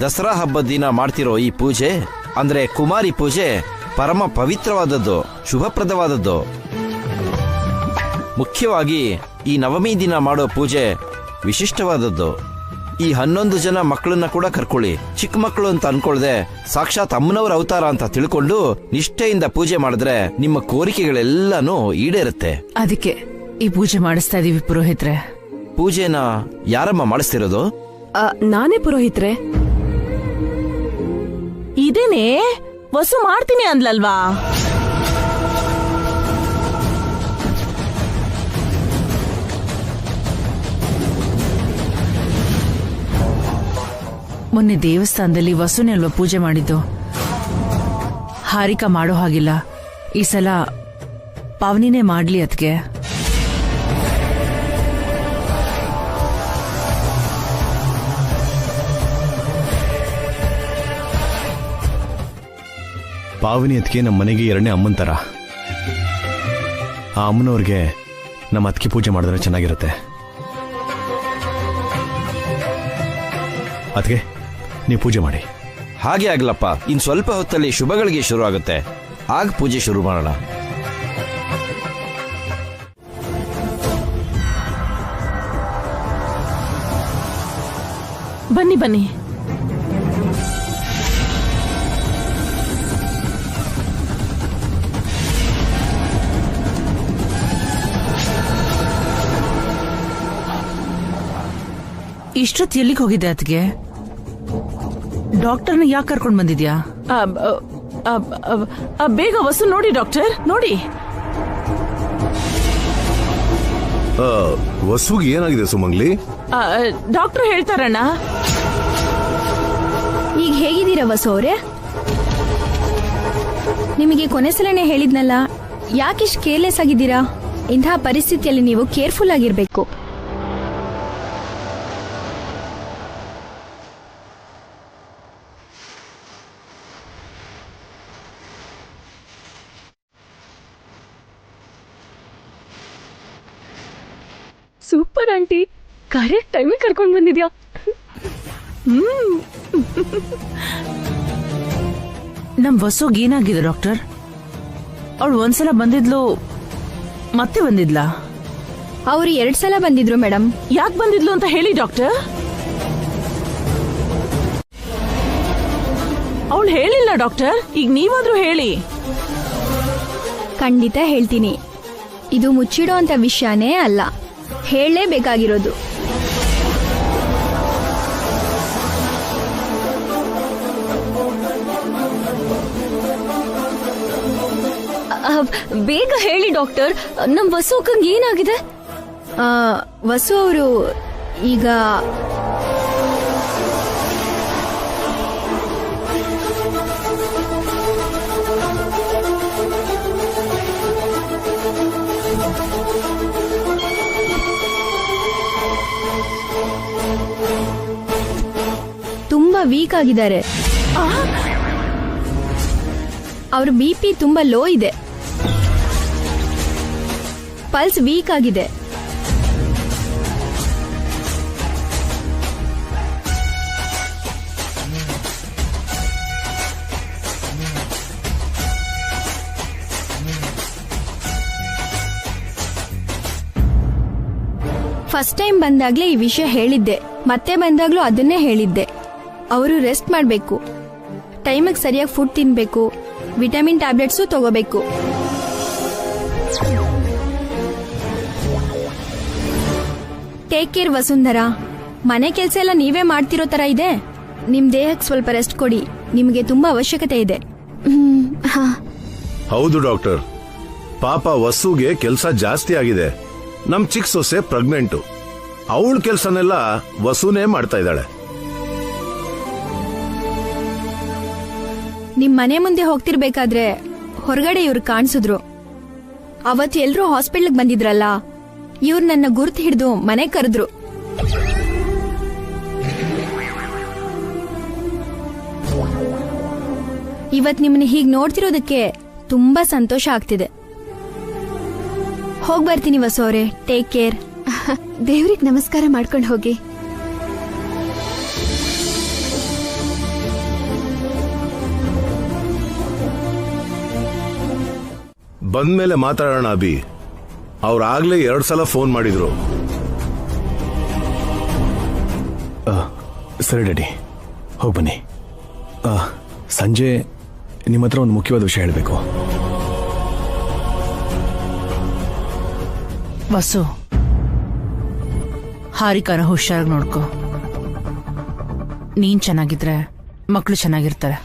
ದಸರಾ ಹಬ್ಬದ ದಿನ ಮಾಡ್ತಿರೋ ಈ ಪೂಜೆ ಅಂದ್ರೆ ಕುಮಾರಿ ಪೂಜೆ ಪರಮ ಪವಿತ್ರವಾದದ್ದು, ಶುಭಪ್ರದವಾದದ್ದು. ಮುಖ್ಯವಾಗಿ ಈ ನವಮಿ ದಿನ ಮಾಡೋ ಪೂಜೆ ವಿಶಿಷ್ಟವಾದದ್ದು. ಈ 11 ಜನ ಮಕ್ಕಳನ್ನ ಕೂಡ ಕರ್ಕೊಳ್ಳಿ. ಚಿಕ್ಕ ಮಕ್ಕಳು ಅಂತ ಅನ್ಕೊಳ್ದೆ ಸಾಕ್ಷಾತ್ ಅಮ್ಮನವರ ಅವತಾರ ಅಂತ ತಿಳ್ಕೊಂಡು ನಿಷ್ಠೆಯಿಂದ ಪೂಜೆ ಮಾಡಿದ್ರೆ ನಿಮ್ಮ ಕೋರಿಕೆಗಳೆಲ್ಲಾನು ಈಡೇರುತ್ತೆ. ಅದಕ್ಕೆ ಈ ಪೂಜೆ ಮಾಡಿಸ್ತಾ ಇದೀವಿ ಪುರೋಹಿತ್ರೆ. ಪೂಜೆನ ಯಾರಮ್ಮ ಮಾಡಿಸ್ತಿರೋದು? ನಾನೇ ಪುರೋಹಿತ್ರೆ. ಇದೇನೆ ವಸು ಮಾಡ್ತೀನಿ ಅಂದ್ಲಲ್ವಾ? ಮೊನ್ನೆ ದೇವಸ್ಥಾನದಲ್ಲಿ ವಸುನೆ ಅಲ್ವಾ ಪೂಜೆ ಮಾಡಿದ್ದು. ಹಾರಿಕಾ ಮಾಡೋ ಹಾಗಿಲ್ಲ, ಈ ಸಲ ಪಾವನಿನೇ ಮಾಡ್ಲಿ ಅದಕ್ಕೆ. ಪಾವನಿ ಅದಕ್ಕೆ ನಮ್ಮ ಮನೆಗೆ 2ನೇ ಅಮ್ಮನ ಥರ. ಆ ಅಮ್ಮನವ್ರಿಗೆ ನಮ್ಮ ಅದಕ್ಕೆ ಪೂಜೆ ಮಾಡಿದ್ರೆ ಚೆನ್ನಾಗಿರುತ್ತೆ. ಅದಕ್ಕೆ ನೀವು ಪೂಜೆ ಮಾಡಿ. ಹಾಗೆ ಆಗ್ಲಪ್ಪ. ಇನ್ ಸ್ವಲ್ಪ ಹೊತ್ತಲ್ಲಿ ಶುಭಗಳಿಗೆ ಶುರು ಆಗುತ್ತೆ. ಆಗ ಪೂಜೆ ಶುರು ಮಾಡೋಣ. ಬನ್ನಿ ಬನ್ನಿ. ಇಷ್ಟೊತ್ತು ಎಲ್ಲಿಗೆ ಹೋಗಿದ್ದೆ ಅದಕ್ಕೆ? ಡಾಕ್ಟರ್ನ ಯಾಕೆ ಕರ್ಕೊಂಡು ಬಂದಿದ್ಯಾ? ಬೇಗ ವಸು ನೋಡಿ ಡಾಕ್ಟರ್, ನೋಡಿ. ವಸುಗೆ ಏನಾಗಿದೆ ಸುಮಂಗ್ಲಿ? ಡಾಕ್ಟರ್ ಹೇಳ್ತಾರಣ್ಣ. ಈಗ ಹೇಗಿದ್ದೀರಾ ವಸು ಅವ್ರೆ? ನಿಮಗೆ ಕೊನೆಸಲನೇ ಹೇಳಿದ್ನಲ್ಲ, ಯಾಕಿಷ್ಟು ಕೇರ್ಲೆಸ್ ಆಗಿದ್ದೀರಾ? ಇಂತಹ ಪರಿಸ್ಥಿತಿಯಲ್ಲಿ ನೀವು ಕೇರ್ಫುಲ್ ಆಗಿರ್ಬೇಕು. ಸೂಪರ್ ಆಂಟಿ, ಕರೆಕ್ಟ್ ಟೈಮಿಗೆ ಕರ್ಕೊಂಡು ಬಂದಿದ್ಯಾ. ನಮ್ ವಸುಗ್ ಏನಾಗಿದೆ ಡಾಕ್ಟರ್? ಅವಳು ಒಂದ್ಸಲ ಬಂದಿದ್ಲು, ಮತ್ತೆ ಬಂದಿದ್ಲಾ? ಅವರು 2 ಸಲ ಬಂದಿದ್ರು ಮೇಡಮ್. ಯಾಕೆ ಬಂದಿದ್ಲು ಅಂತ ಹೇಳಿ ಡಾಕ್ಟರ್. ಅವಳು ಹೇಳಿಲ್ಲ ಡಾಕ್ಟರ್, ಈಗ ನೀವಾದ್ರೂ ಹೇಳಿ. ಖಂಡಿತ ಹೇಳ್ತೀನಿ. ಇದು ಮುಚ್ಚಿಡೋ ಅಂತ ವಿಷಯನೇ ಅಲ್ಲ, ಹೇಳಲೇಬೇಕಾಗಿರೋದು. ಬೇಗ ಹೇಳಿ ಡಾಕ್ಟರ್, ನಮ್ ವಸು ಅಕ್ಕಂಗೆ ಏನಾಗಿದೆ? ವಸು ಅವರು ಈಗ ತುಂಬಾ ವೀಕ್ ಆಗಿದ್ದಾರೆ. ಅವ್ರ BP ತುಂಬಾ ಲೋ ಇದೆ, ಪಲ್ಸ್ ವೀಕ್ ಆಗಿದೆ. ಫಸ್ಟ್ ಟೈಮ್ ಬಂದಾಗ್ಲೇ ಈ ವಿಷಯ ಹೇಳಿದ್ದೆ, ಮತ್ತೆ ಬಂದಾಗ್ಲೂ ಅದನ್ನೇ ಹೇಳಿದ್ದೆ. ಅವರು ರೆಸ್ಟ್ ಮಾಡಬೇಕು, ಟೈಮಿಗೆ ಸರಿಯಾಗಿ ಫುಡ್ ತಿನ್ಬೇಕು, ವಿಟಮಿನ್ ಟ್ಯಾಬ್ಲೆಟ್ಸು ತಗೋಬೇಕು. Take care Vasundhara. ಮನೆ ಕೆಲಸ ಎಲ್ಲ ನೀವೇ ಮಾಡ್ತಿರೋ ತರ ಇದೆ. ನಿಮ್ ದೇಹಕ್ಕೆ ಸ್ವಲ್ಪ ರೆಸ್ಟ್ ಕೊಡಿ, ನಿಮಗೆ ತುಂಬಾ ಅವಶ್ಯಕತೆ ಇದೆ. ಹೌದು ಡಾಕ್ಟರ್, ಪಾಪ ವಸುಗೆ ಕೆಲಸ ಜಾಸ್ತಿ ಆಗಿದೆ. ನಮ್ ಚಿಕ್ಕ ಸೊಸೆ ಪ್ರೆಗ್ನೆಂಟು, ಅವಳ ಕೆಲಸನೆಲ್ಲ ವಸುನೇ ಮಾಡ್ತಾ ಇದ್ದಾಳೆ. ನಿಮ್ ಮನೆ ಮುಂದೆ ಹೋಗ್ತಿರ್ಬೇಕಾದ್ರೆ ಹೊರಗಡೆ ಇವ್ರು ಕಾಣಿಸಿದ್ರು. ಅವತ್ತು ಎಲ್ರೂ ಹಾಸ್ಪಿಟ್ಲ್ಗೆ ಬಂದಿದ್ರಲ್ಲ, ಇವ್ರು ನನ್ನ ಗುರ್ತು ಹಿಡಿದು ಮನೆ ಕರೆದ್ರು. ಇವತ್ ನಿಮ್ಮನ್ನ ಹೀಗ್ ನೋಡ್ತಿರೋದಕ್ಕೆ ತುಂಬಾ ಸಂತೋಷ ಆಗ್ತಿದೆ. ಹೋಗ್ ಬರ್ತೀನಿ ವಸು ಅವರೇ, ಟೇಕ್ ಕೇರ್. ದೇವ್ರಿಗೆ ನಮಸ್ಕಾರ ಮಾಡ್ಕೊಂಡು ಹೋಗಿ. ಬಂದ್ಮೇಲೆ ಮಾತಾಡೋಣ ಅಭಿ. ಅವ್ರಾಗ್ಲೇ 2 ಸಲ ಫೋನ್ ಮಾಡಿದ್ರು. ಸರಿ ಡ್ಯಾಡಿ, ಹೋಗಿ ಬನ್ನಿ. ಸಂಜೆ ನಿಮ್ಮ ಹತ್ರ ಒಂದು ಮುಖ್ಯವಾದ ವಿಷಯ ಹೇಳಬೇಕು. ವಸು, ಹಾರಿಕಾನ ಹುಷಾರಾಗಿ ನೋಡ್ಕೊ. ನೀನ್ ಚೆನ್ನಾಗಿದ್ರೆ ಮಕ್ಕಳು ಚೆನ್ನಾಗಿರ್ತಾರೆ.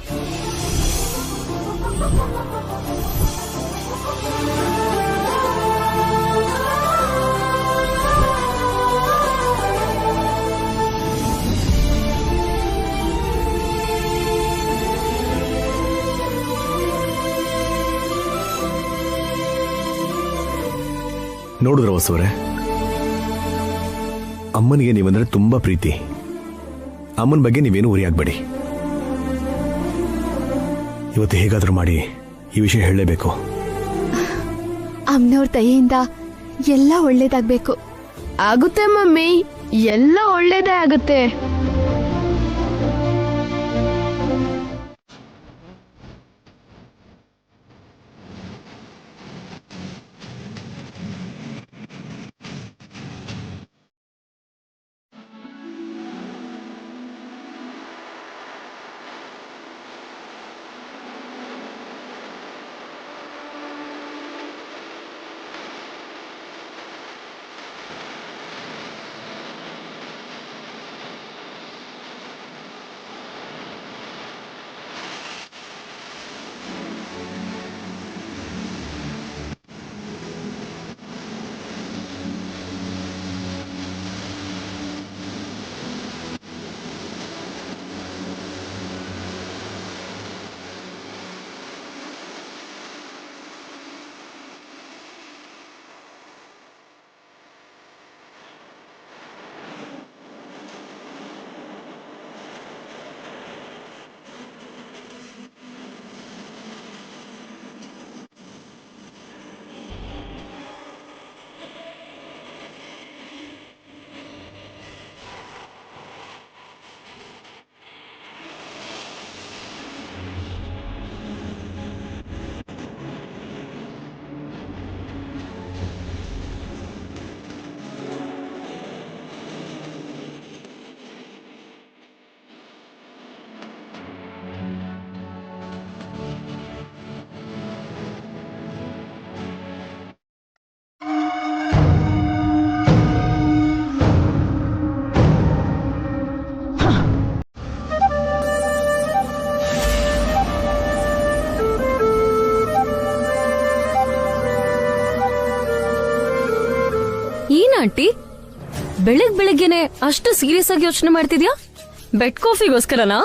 ನೋಡಿದ್ರ ವಸುವರೇ, ಅಮ್ಮನಿಗೆ ನೀವಂದ್ರೆ ತುಂಬಾ ಪ್ರೀತಿ. ಅಮ್ಮನ ಬಗ್ಗೆ ನೀವೇನು ಉರಿ ಆಗ್ಬೇಡಿ. ಇವತ್ತು ಹೇಗಾದ್ರೂ ಮಾಡಿ ಈ ವಿಷಯ ಹೇಳಲೇಬೇಕು. ಅಮ್ಮನವ್ರ ದಯೆಯಿಂದ ಎಲ್ಲ ಒಳ್ಳೇದಾಗ್ಬೇಕು. ಆಗುತ್ತೆ ಮಮ್ಮಿ, ಎಲ್ಲ ಒಳ್ಳೇದೇ ಆಗುತ್ತೆ. ಆಂಟಿ, ಬೆಳಗ್ಗೆನೆ ಅಷ್ಟು ಸೀರಿಯಸ್ ಆಗಿ ಯೋಚನೆ ಮಾಡ್ತಿದ್ಯಾ? ಬೆಡ್ ಕಾಫಿಗೋಸ್ಕರನಾ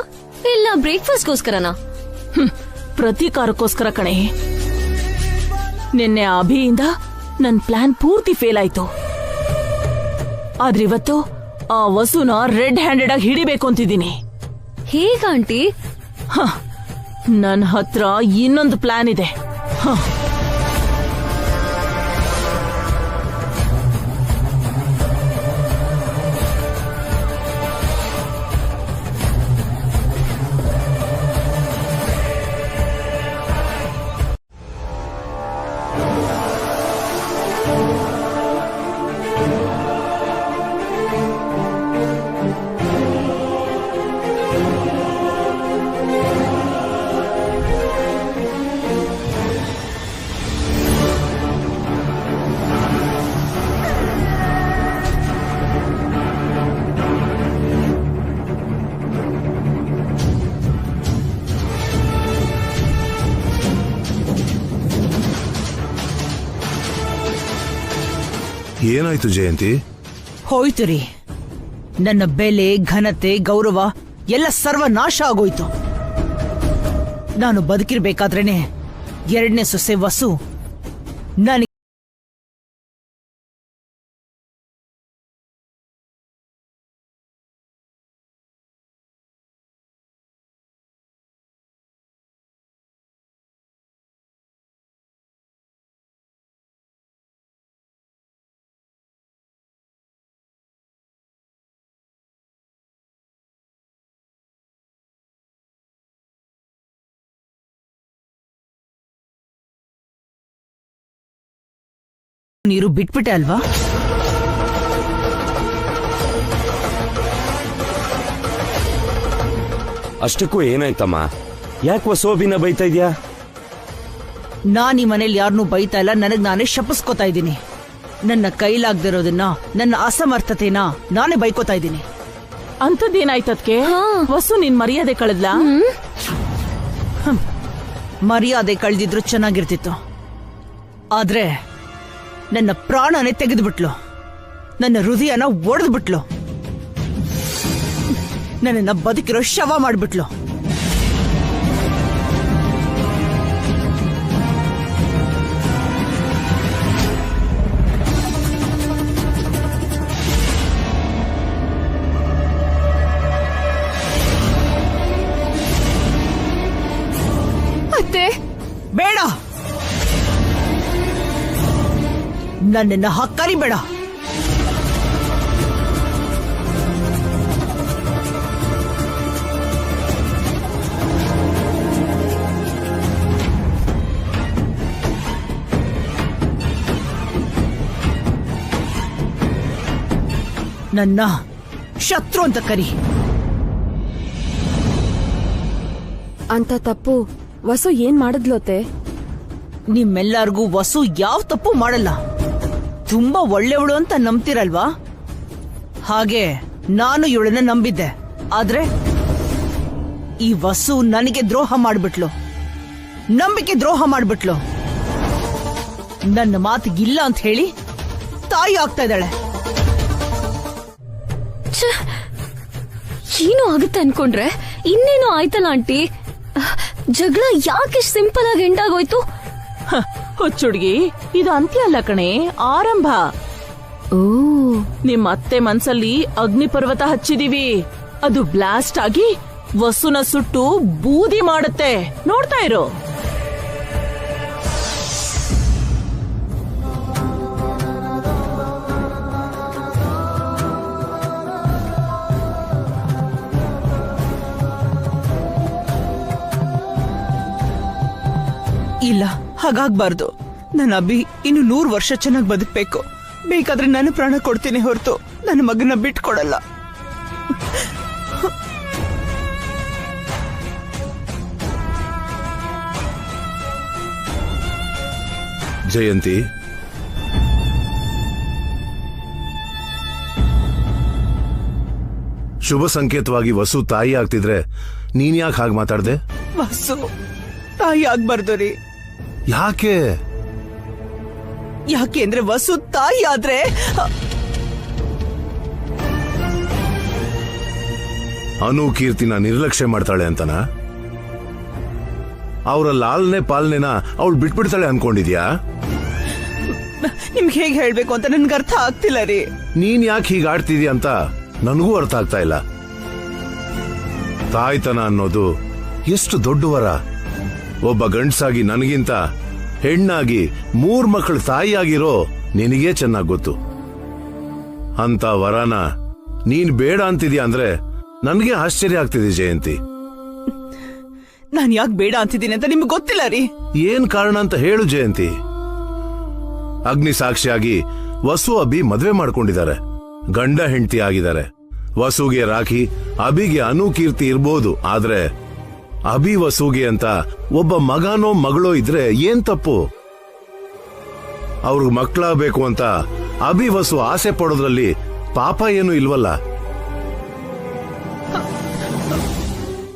ಇಲ್ಲ ಬ್ರೇಕ್ಫಾಸ್ಟ್ಗೋಸ್ಕರನಾ? ಪ್ರತೀಕಾರಕ್ಕೋಸ್ಕರ ಕಣೆ. ನಿನ್ನೆ ಅಭಿಯಿಂದ ನನ್ ಪ್ಲಾನ್ ಪೂರ್ತಿ ಫೇಲ್ ಆಯ್ತು. ಆದ್ರಿವತ್ತು ಆ ವಸುನ ರೆಡ್ ಹ್ಯಾಂಡೆಡ್ ಆಗಿ ಹಿಡಿಬೇಕು ಅಂತಿದ್ದೀನಿ. ಹೇಗಾಂಟಿ? ನನ್ ಹತ್ರ ಇನ್ನೊಂದು ಪ್ಲಾನ್ ಇದೆ. ಏನಾಯ್ತು ಜಯಂತಿ? ಹೋಯ್ತು ರೀ, ನನ್ನ ಬೆಲೆ, ಘನತೆ, ಗೌರವ ಎಲ್ಲ ಸರ್ವನಾಶ ಆಗೋಯ್ತು. ನಾನು ಬದುಕಿರ್ಬೇಕಾದ್ರೇನೆ 2ನೇ ಸೊಸೆ ವಸು ನನಗೆ ನೀರು ಬಿಟ್ಬಿಟ್ಟೆ ಅಲ್ವಾ? ಅಷ್ಟಕ್ಕೂ ಏನಾಯ್ತಮ್ಮ? ಯಾಕೆ ವಸೋಬಿನ ಬೈತಾ ಇದ್ಯಾ? ನಾನ್ ಈ ಮನೇಲಿ ಯಾರನ್ನೂ ಬೈತಾ ಇಲ್ಲ, ನನಗ್ ನಾನೇ ಶಪಿಸ್ಕೋತಾ ಇದ್ದೀನಿ. ನನ್ನ ಕೈಲಾಗ್ದಿರೋದನ್ನ, ನನ್ನ ಅಸಮರ್ಥತೆನ ನಾನೇ ಬೈಕೋತಾ ಇದ್ದೀನಿ. ಅಂಥದ್ದೇನಾಯ್ತದ್ಕೆ? ವಸು ನಿನ್ ಮರ್ಯಾದೆ ಕಳೆದ್ಲಾ? ಮರ್ಯಾದೆ ಕಳ್ದಿದ್ರು ಚೆನ್ನಾಗಿರ್ತಿತ್ತು. ಆದ್ರೆ ನನ್ನ ಪ್ರಾಣನೇ ತೆಗೆದ್ಬಿಟ್ಲು, ನನ್ನ ಹೃದಯನ ಒಡೆದ್ಬಿಟ್ಲು, ನನ್ನನ್ನ ಬದುಕಿರೋ ಶವ ಮಾಡ್ಬಿಟ್ಲು. ಬೇಡ, ನನ್ನನ್ನ ಹಕ್ಕರಿಬೇಡ. ನನ್ನ ಶತ್ರು ಅಂತ ಕರಿ. ಅಂತ ತಪ್ಪು ವಸು ಏನ್ ಮಾಡಿದ್ಲೋತೆ? ನಿಮ್ಮೆಲ್ಲರಿಗೂ ವಸು ಯಾವ ತಪ್ಪು ಮಾಡಲ್ಲ, ತುಂಬಾ ಒಳ್ಳೆಯವಳು ಅಂತ ನಂಬ್ತಿರಲ್ವಾ? ಹಾಗೆ ನಾನು ಇವಳನ್ನ ನಂಬಿದ್ದೆ. ಆದ್ರೆ ಈ ವಸು ನನಗೆ ದ್ರೋಹ ಮಾಡ್ಬಿಟ್ಲು, ನಂಬಿಕೆ ದ್ರೋಹ ಮಾಡ್ಬಿಟ್ಲು. ನನ್ನ ಮಾತಿಗಿಲ್ಲ ಅಂತ ಹೇಳಿ ತಾಯಿ ಆಗ್ತಾ ಇದ್ದಾಳೆ. ಏನೋ ಆಗುತ್ತೆ ಅನ್ಕೊಂಡ್ರೆ ಇನ್ನೇನೋ ಆಯ್ತಲ್ಲ ಆಂಟಿ. ಜಗಳ ಯಾಕೆ ಸಿಂಪಲ್ ಆಗಿ ಎಂಡಾಗೋಯ್ತು? ಹುಚ್ಚುಡ್ಗಿ, ಇದು ಅಂತ್ಯ ಅಲ್ಲ ಕಣೆ, ಆರಂಭ. ಓ, ನಿಮ್ ಅತ್ತೆ ಮನ್ಸಲ್ಲಿ ಅಗ್ನಿ ಪರ್ವತ ಹಚ್ಚಿದೀವಿ. ಅದು ಬ್ಲಾಸ್ಟ್ ಆಗಿ ವಸುನ ಸುಟ್ಟು ಬೂದಿ ಮಾಡುತ್ತೆ. ನೋಡ್ತಾ ಇರೋ. ಇಲ್ಲ, ಹಾಗಾಗ್ಬಾರ್ದು. ನನ್ನ ಅಭಿ ಇನ್ನು 100 ವರ್ಷ ಚೆನ್ನಾಗಿ ಬದುಕ್ಬೇಕು. ಬೇಕಾದ್ರೆ ನಾನು ಪ್ರಾಣ ಕೊಡ್ತೀನಿ ಹೊರತು ನನ್ನ ಮಗನ ಬಿಟ್ಕೊಡಲ್ಲ. ಜಯಂತಿ, ಶುಭ ಸಂಕೇತವಾಗಿ ವಸು ತಾಯಿ ಆಗ್ತಿದ್ರೆ ನೀನ್ ಯಾಕೆ ಹಾಗೆ ಮಾತಾಡ್ದೆ? ವಸು ತಾಯಿ ಆಗ್ಬಾರ್ದು ರೀ. ಯಾಕೆ? ಯಾಕೆ ಅಂದ್ರೆ ವಸು ತಾಯಿ ಆದ್ರೆ ಅನು ಕೀರ್ತಿನ ನಿರ್ಲಕ್ಷ್ಯ ಮಾಡ್ತಾಳೆ ಅಂತನ? ಅವರ ಲಾಲ್ನೆ ಪಾಲನೆನ ಅವಳು ಬಿಟ್ಬಿಡ್ತಾಳೆ ಅನ್ಕೊಂಡಿದ್ಯಾ? ನಿಮ್ಗೆ ಹೇಗೆ ಹೇಳ್ಬೇಕು ಅಂತ ನನ್ಗೆ ಅರ್ಥ ಆಗ್ತಿಲ್ಲ ರೀ. ನೀನ್ ಯಾಕೆ ಹೀಗೆ ಆಡ್ತಿದ್ಯಾ ಅಂತ ನನಗೂ ಅರ್ಥ ಆಗ್ತಾ ಇಲ್ಲ. ತಾಯ್ತನ ಅನ್ನೋದು ಎಷ್ಟು ದೊಡ್ಡ ವರ. ಒಬ್ಬ ಗಂಡ್ಸಾಗಿ ನನಗಿಂತ ಹೆಣ್ಣಾಗಿ 3 ಮಕ್ಕಳು ತಾಯಿಯಾಗಿರೋ ನಿನಗೇ ಚೆನ್ನಾಗ್ ಗೊತ್ತು. ಅಂತ ವರನ ನೀನ್ ಬೇಡ ಅಂತಿದ್ಯಾ ಅಂದ್ರೆ ನನ್ಗೆ ಆಶ್ಚರ್ಯ ಆಗ್ತಿದೆ ಜಯಂತಿ. ನಾನ್ ಯಾಕೆ ಬೇಡ ಅಂತಿದ್ದೀನಿ ಅಂತ ನಿಮ್ಗೆ ಗೊತ್ತಿಲ್ಲ ರೀ. ಏನ್ ಕಾರಣ ಅಂತ ಹೇಳು ಜಯಂತಿ. ಅಗ್ನಿ ಸಾಕ್ಷಿಯಾಗಿ ವಸು ಅಭಿ ಮದ್ವೆ ಮಾಡ್ಕೊಂಡಿದ್ದಾರೆ, ಗಂಡ ಹೆಂಡತಿ ಆಗಿದ್ದಾರೆ. ವಸುಗೆ ರಾಖಿ, ಅಭಿಗೆ ಅನು ಕೀರ್ತಿ ಇರ್ಬೋದು. ಆದ್ರೆ ಅಭಿ ವಸುಗೆ ಅಂತ ಒಬ್ಬ ಮಗನೋ ಮಗಳೋ ಇದ್ರೆ ಏನ್ ತಪ್ಪು? ಅವ್ರಿಗೆ ಮಕ್ಕಳಾಗಬೇಕು ಅಂತ ಅಭಿ ವಸು ಆಸೆ ಪಡೋದ್ರಲ್ಲಿ ಪಾಪ ಏನು ಇಲ್ವಲ್ಲ.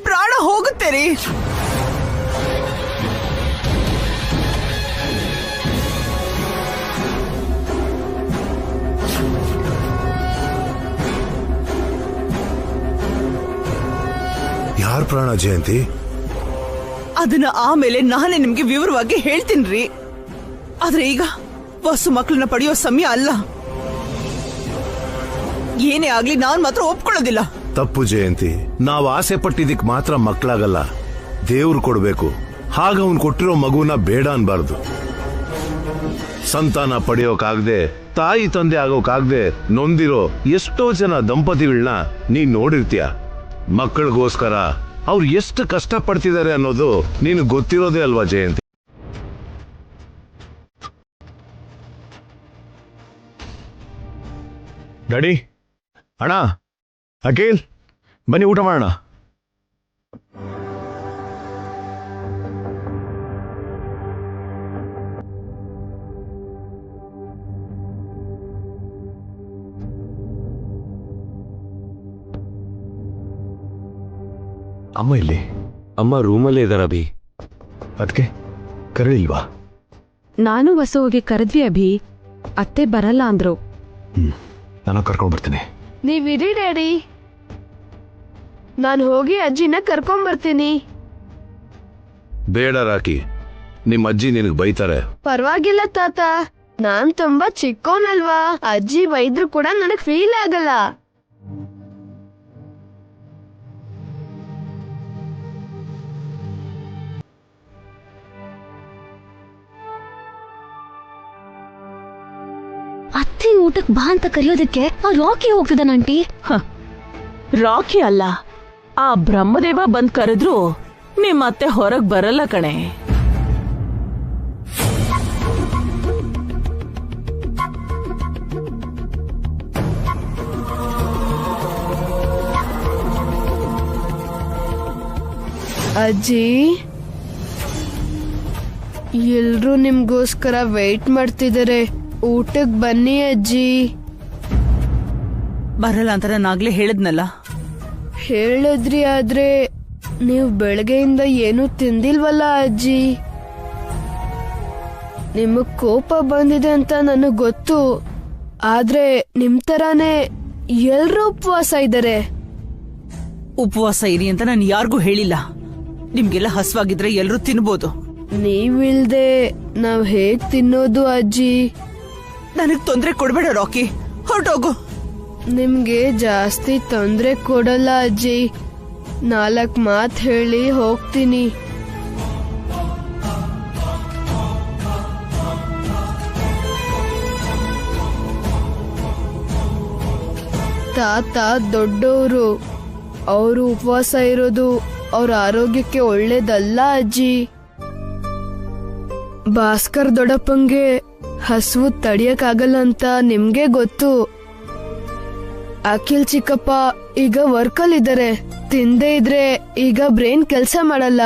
ಪ್ರಾಣ ಹೋಗುತ್ತೆ ರೀ. ಯಾರ ಪ್ರಾಣ ಜಯಂತಿ? ಅದನ್ನ ಆಮೇಲೆ ನಾನೇ ನಿಮ್ಗೆ ವಿವರವಾಗಿ ಹೇಳ್ತೀನಿ ರೀ. ಆದ್ರೆ ಈಗ ವಸು ಮಕ್ಕಳನ್ನ ಪಡೆಯೋ ಸಮಯ ಅಲ್ಲ. ಏನೇ ಆಗ್ಲಿ ನಾನ್ ಮಾತ್ರ ಒಪ್ಕೊಳ್ಳೋದಿಲ್ಲ. ತಪ್ಪು ಜಯಂತಿ. ನಾವು ಆಸೆ ಪಟ್ಟಿದ್ದಕ್ ಮಾತ್ರ ಮಕ್ಕಳಾಗಲ್ಲ, ದೇವ್ರು ಕೊಡ್ಬೇಕು. ಹಾಗ ಅವನ್ ಕೊಟ್ಟಿರೋ ಮಗುನ ಬೇಡ ಅನ್ಬಾರ್ದು. ಸಂತಾನ ಪಡೆಯೋಕಾಗ್ದೆ, ತಾಯಿ ತಂದೆ ಆಗೋಕಾಗ್ದೆ ನೊಂದಿರೋ ಎಷ್ಟೋ ಜನ ದಂಪತಿಗಳನ್ನ ನೀನ್ ನೋಡಿರ್ತೀಯ. ಮಕ್ಕಳಿಗೋಸ್ಕರ ಅವ್ರು ಎಷ್ಟು ಕಷ್ಟ ಪಡ್ತಿದ್ದಾರೆ ಅನ್ನೋದು ನೀನು ಗೊತ್ತಿರೋದೇ ಅಲ್ವಾ ಜಯಂತಿ? ಡ್ಯಾಡಿ, ಅಣ್ಣ, ಅಖಿಲ್, ಬನ್ನಿ ಊಟ ಮಾಡೋಣ. ಅಮ್ಮ ಇಲ್ಲಿ? ಅಮ್ಮ ರೂಮಲ್ಲೇ ಇದಾರ ಅಭಿ. ಅದಕ್ಕೆ ಕರಳಿಲ್ವಾ? ನಾನು ವಸು ಹೋಗಿ ಕರೆದ್ವಿ ಅಭಿ, ಅತ್ತೆ ಬರಲ್ಲ ಅಂದ್ರು. ನಾನು ಕರ್ಕೊಂಡು ಬರ್ತೀನಿ. ನೀವಿರಿ ಡ್ಯಾಡಿ, ನಾನು ಹೋಗಿ ಅಜ್ಜಿನ ಕರ್ಕೊಂಡ್ ಬರ್ತೀನಿ. ಬೇಡ ರಾಕಿ, ನಿಮ್ಮ ಅಜ್ಜಿ ನಿನಗೆ ಬೈತಾರೆ. ಪರವಾಗಿಲ್ಲ ತಾತ, ನಾನ್ ತುಂಬಾ ಚಿಕ್ಕೋನಲ್ವಾ, ಅಜ್ಜಿ ಬೈದ್ರು ಕೂಡ ನನಗ್ ಫೀಲ್ ಆಗಲ್ಲ. ಅತ್ತೆ ಊಟಕ್ಕೆ ಬಾ ಅಂತ ಕರೆಯೋದಕ್ಕೆ ಆ ರಾಕಿ ಹೋಗ್ತಿದ್ದಾನಂಟಿ. ರಾಕಿ ಅಲ್ಲ, ಆ ಬ್ರಹ್ಮದೇವ ಬಂದ್ ಕರೆದ್ರು ನಿಮ್ಮ ಅತ್ತೆ ಹೊರಗ್ ಬರಲ್ಲ ಕಣೆ. ಅಜ್ಜಿ, ಎಲ್ರೂ ನಿಮ್ಗೋಸ್ಕರ ವೇಟ್ ಮಾಡ್ತಿದ್ದಾರೆ, ಊಟಕ್ ಬನ್ನಿ ಅಜ್ಜಿ. ಬರಲ್ಲ ಅಂತ ನಾನು ಆಗ್ಲೇ ಹೇಳಿದ್ನಲ್ಲ. ಹೇಳಿದ್ರಿ, ಆದ್ರೆ ನೀವು ಬೆಳಗ್ಗೆಯಿಂದ ಏನೂ ತಿಂದಿಲ್ವಲ್ಲ ಅಜ್ಜಿ. ನಿಮಗ್ ಕೋಪ ಬಂದಿದೆ ಅಂತ ನನಗ್ ಗೊತ್ತು, ಆದ್ರೆ ನಿಮ್ ತರಾನೇ ಎಲ್ರೂ ಉಪವಾಸ ಇದ್ದಾರೆ. ಉಪವಾಸ ಇರಿ ಅಂತ ನಾನು ಯಾರಿಗೂ ಹೇಳಿಲ್ಲ. ನಿಮ್ಗೆಲ್ಲ ಹಸುವಾಗಿದ್ರೆ ಎಲ್ರೂ ತಿನ್ಬೋದು. ನೀವಿಲ್ದೆ ನಾವ್ ಹೇಗ್ ತಿನ್ನೋದು ಅಜ್ಜಿ? ನನಗ್ ತೊಂದ್ರೆ ಕೊಡ್ಬೇಡ ರಾಕಿ, ಹೊರಟೋಗು. ನಿಮ್ಗೆ ಜಾಸ್ತಿ ತೊಂದ್ರೆ ಕೊಡಲ್ಲ ಅಜ್ಜಿ, 4 ಮಾತ್ ಹೇಳಿ ಹೋಗ್ತೀನಿ. ತಾತ ದೊಡ್ಡವರು, ಅವರು ಉಪವಾಸ ಇರೋದು ಅವ್ರ ಆರೋಗ್ಯಕ್ಕೆ ಒಳ್ಳೇದಲ್ಲ ಅಜ್ಜಿ. ಭಾಸ್ಕರ್ ದೊಡ್ಡಪ್ಪಂಗೆ ಹಸುವು ತಡಿಯಕ್ಕಾಗಲ್ಲ ಅಂತ ನಿಮ್ಗೆ ಗೊತ್ತು. ಅಖಿಲ್ ಚಿಕ್ಕಪ್ಪ ಈಗ ವರ್ಕಲ್ ಇದ್ದಾರೆ, ತಿಂದೇ ಇದ್ರೆ ಈಗ ಬ್ರೈನ್ ಕೆಲಸ ಮಾಡಲ್ಲ.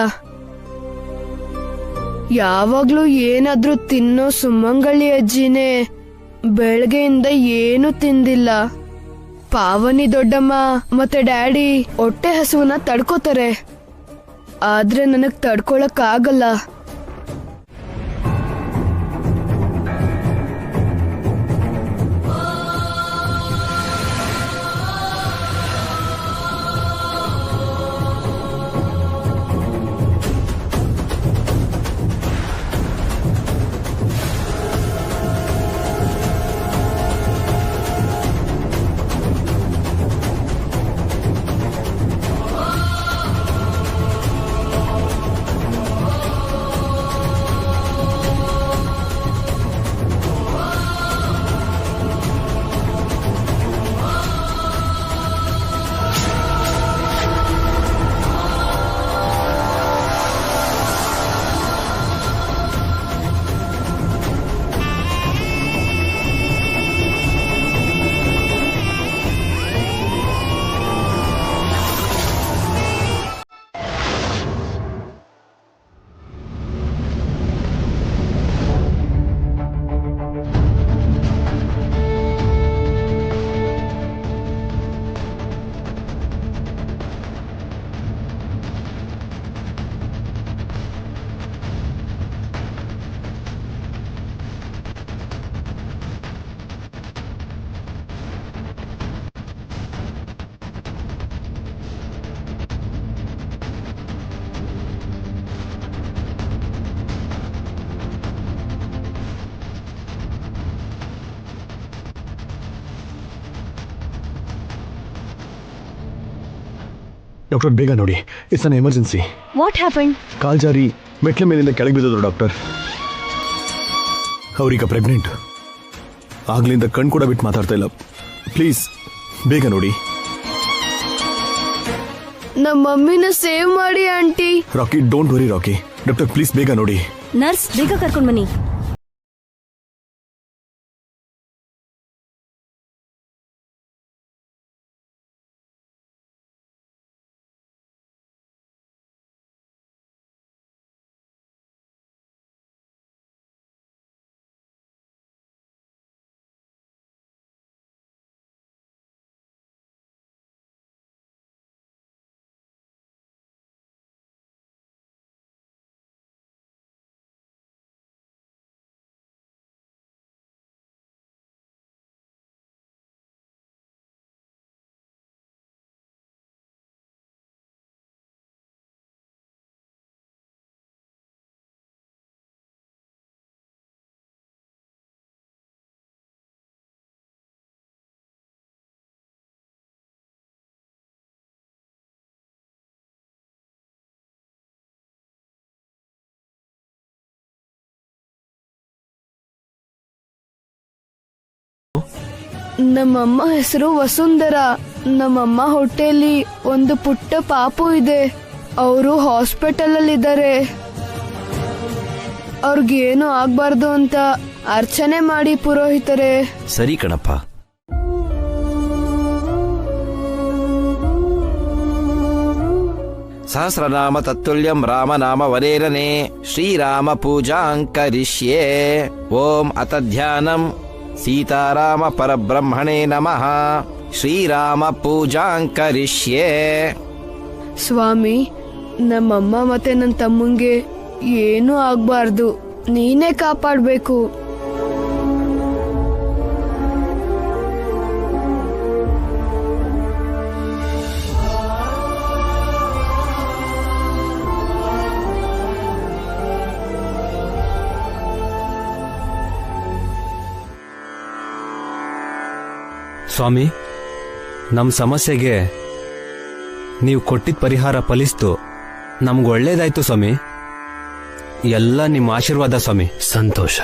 ಯಾವಾಗ್ಲೂ ಏನಾದ್ರೂ ತಿನ್ನೋ ಸುಮಂಗಳಿ ಅಜ್ಜಿನೇ ಬೆಳಗ್ಗೆಯಿಂದ ಏನು ತಿಂದಿಲ್ಲ. ಪಾವನಿ ದೊಡ್ಡಮ್ಮ ಮತ್ತೆ ಡ್ಯಾಡಿ ಹೊಟ್ಟೆ ಹಸುವನ್ನ ತಡ್ಕೋತಾರೆ, ಆದ್ರೆ ನನಗ್ ತಡ್ಕೊಳಕ್ ಆಗಲ್ಲ. ಡಾಕ್ಟರ್, ಬೇಗ ನೋಡಿ, it's an emergency. What happen? ಕಾಲ್ ಜಾರಿ ಮೆಟ್ಲ ಮೇಲಿಂದ ಕೆಳಗೆ ಬಿದ್ದೋದ್ರು ಡಾಕ್ಟರ್. ಅವ್ರೀಗ ಪ್ರೆಗ್ನೆಂಟ್. ಆಗ್ಲಿಂದ ಕಣ್ ಕೂಡ ಬಿಟ್ಟು ಮಾತಾಡ್ತಾ ಇಲ್ಲ. ಪ್ಲೀಸ್ ಬೇಗ ನೋಡಿ. ನಮ್ಮ ಮಮ್ಮಿನ ಸೇವ್ ಮಾಡಿ aunty. Rocky, don't worry Rocky. Doctor please ಬೇಗ ನೋಡಿ. ನರ್ಸ್, ಬೇಗ ಕರ್ಕೊಂಡ್ ಬನ್ನಿ. ನಮ್ಮಮ್ಮ ಹೆಸರು ವಸುಂಧರ. ನಮ್ಮಮ್ಮ ಹೊಟ್ಟೆಯಲ್ಲಿ ಒಂದು ಪುಟ್ಟ ಪಾಪು ಇದೆ. ಅವರು ಹಾಸ್ಪಿಟಲ್ ಅಲ್ಲಿ ಇದ್ದಾರೆ. ಅವ್ರಿಗೇನು ಆಗ್ಬಾರ್ದು ಅಂತ ಅರ್ಚನೆ ಮಾಡಿ ಪುರೋಹಿತರೆ. ಸರಿ ಕಣಪ್ಪ. ಸಹಸ್ರನಾಮ ತತ್ತುಲ್ಯಂ ರಾಮನಾಮ ವರೇರನೆ ಶ್ರೀರಾಮ ಪೂಜಾಂಕರಿಷ್ಯೆ. ಓಂ ಅತ ಧ್ಯಾನಂ ಸೀತಾರಾಮ ಪರಬ್ರಹ್ಮಣೇ ನಮಃ. ಶ್ರೀರಾಮ ಪೂಜಾಂಕರಿಷ್ಯೆ. ಸ್ವಾಮಿ, ನಮ್ಮಮ್ಮ ಮತ್ತೆ ನನ್ನ ತಮ್ಮಂಗೆ ಏನೂ ಆಗ್ಬಾರ್ದು, ನೀನೇ ಕಾಪಾಡ್ಬೇಕು. ಸ್ವಾಮಿ, ನಮ್ಮ ಸಮಸ್ಯೆಗೆ ನೀವು ಕೊಟ್ಟಿದ್ದ ಪರಿಹಾರ ಫಲಿಸ್ತು. ನಮ್ಗೆ ಒಳ್ಳೇದಾಯ್ತು ಸ್ವಾಮಿ. ಎಲ್ಲ ನಿಮ್ಮ ಆಶೀರ್ವಾದ ಸ್ವಾಮಿ. ಸಂತೋಷ.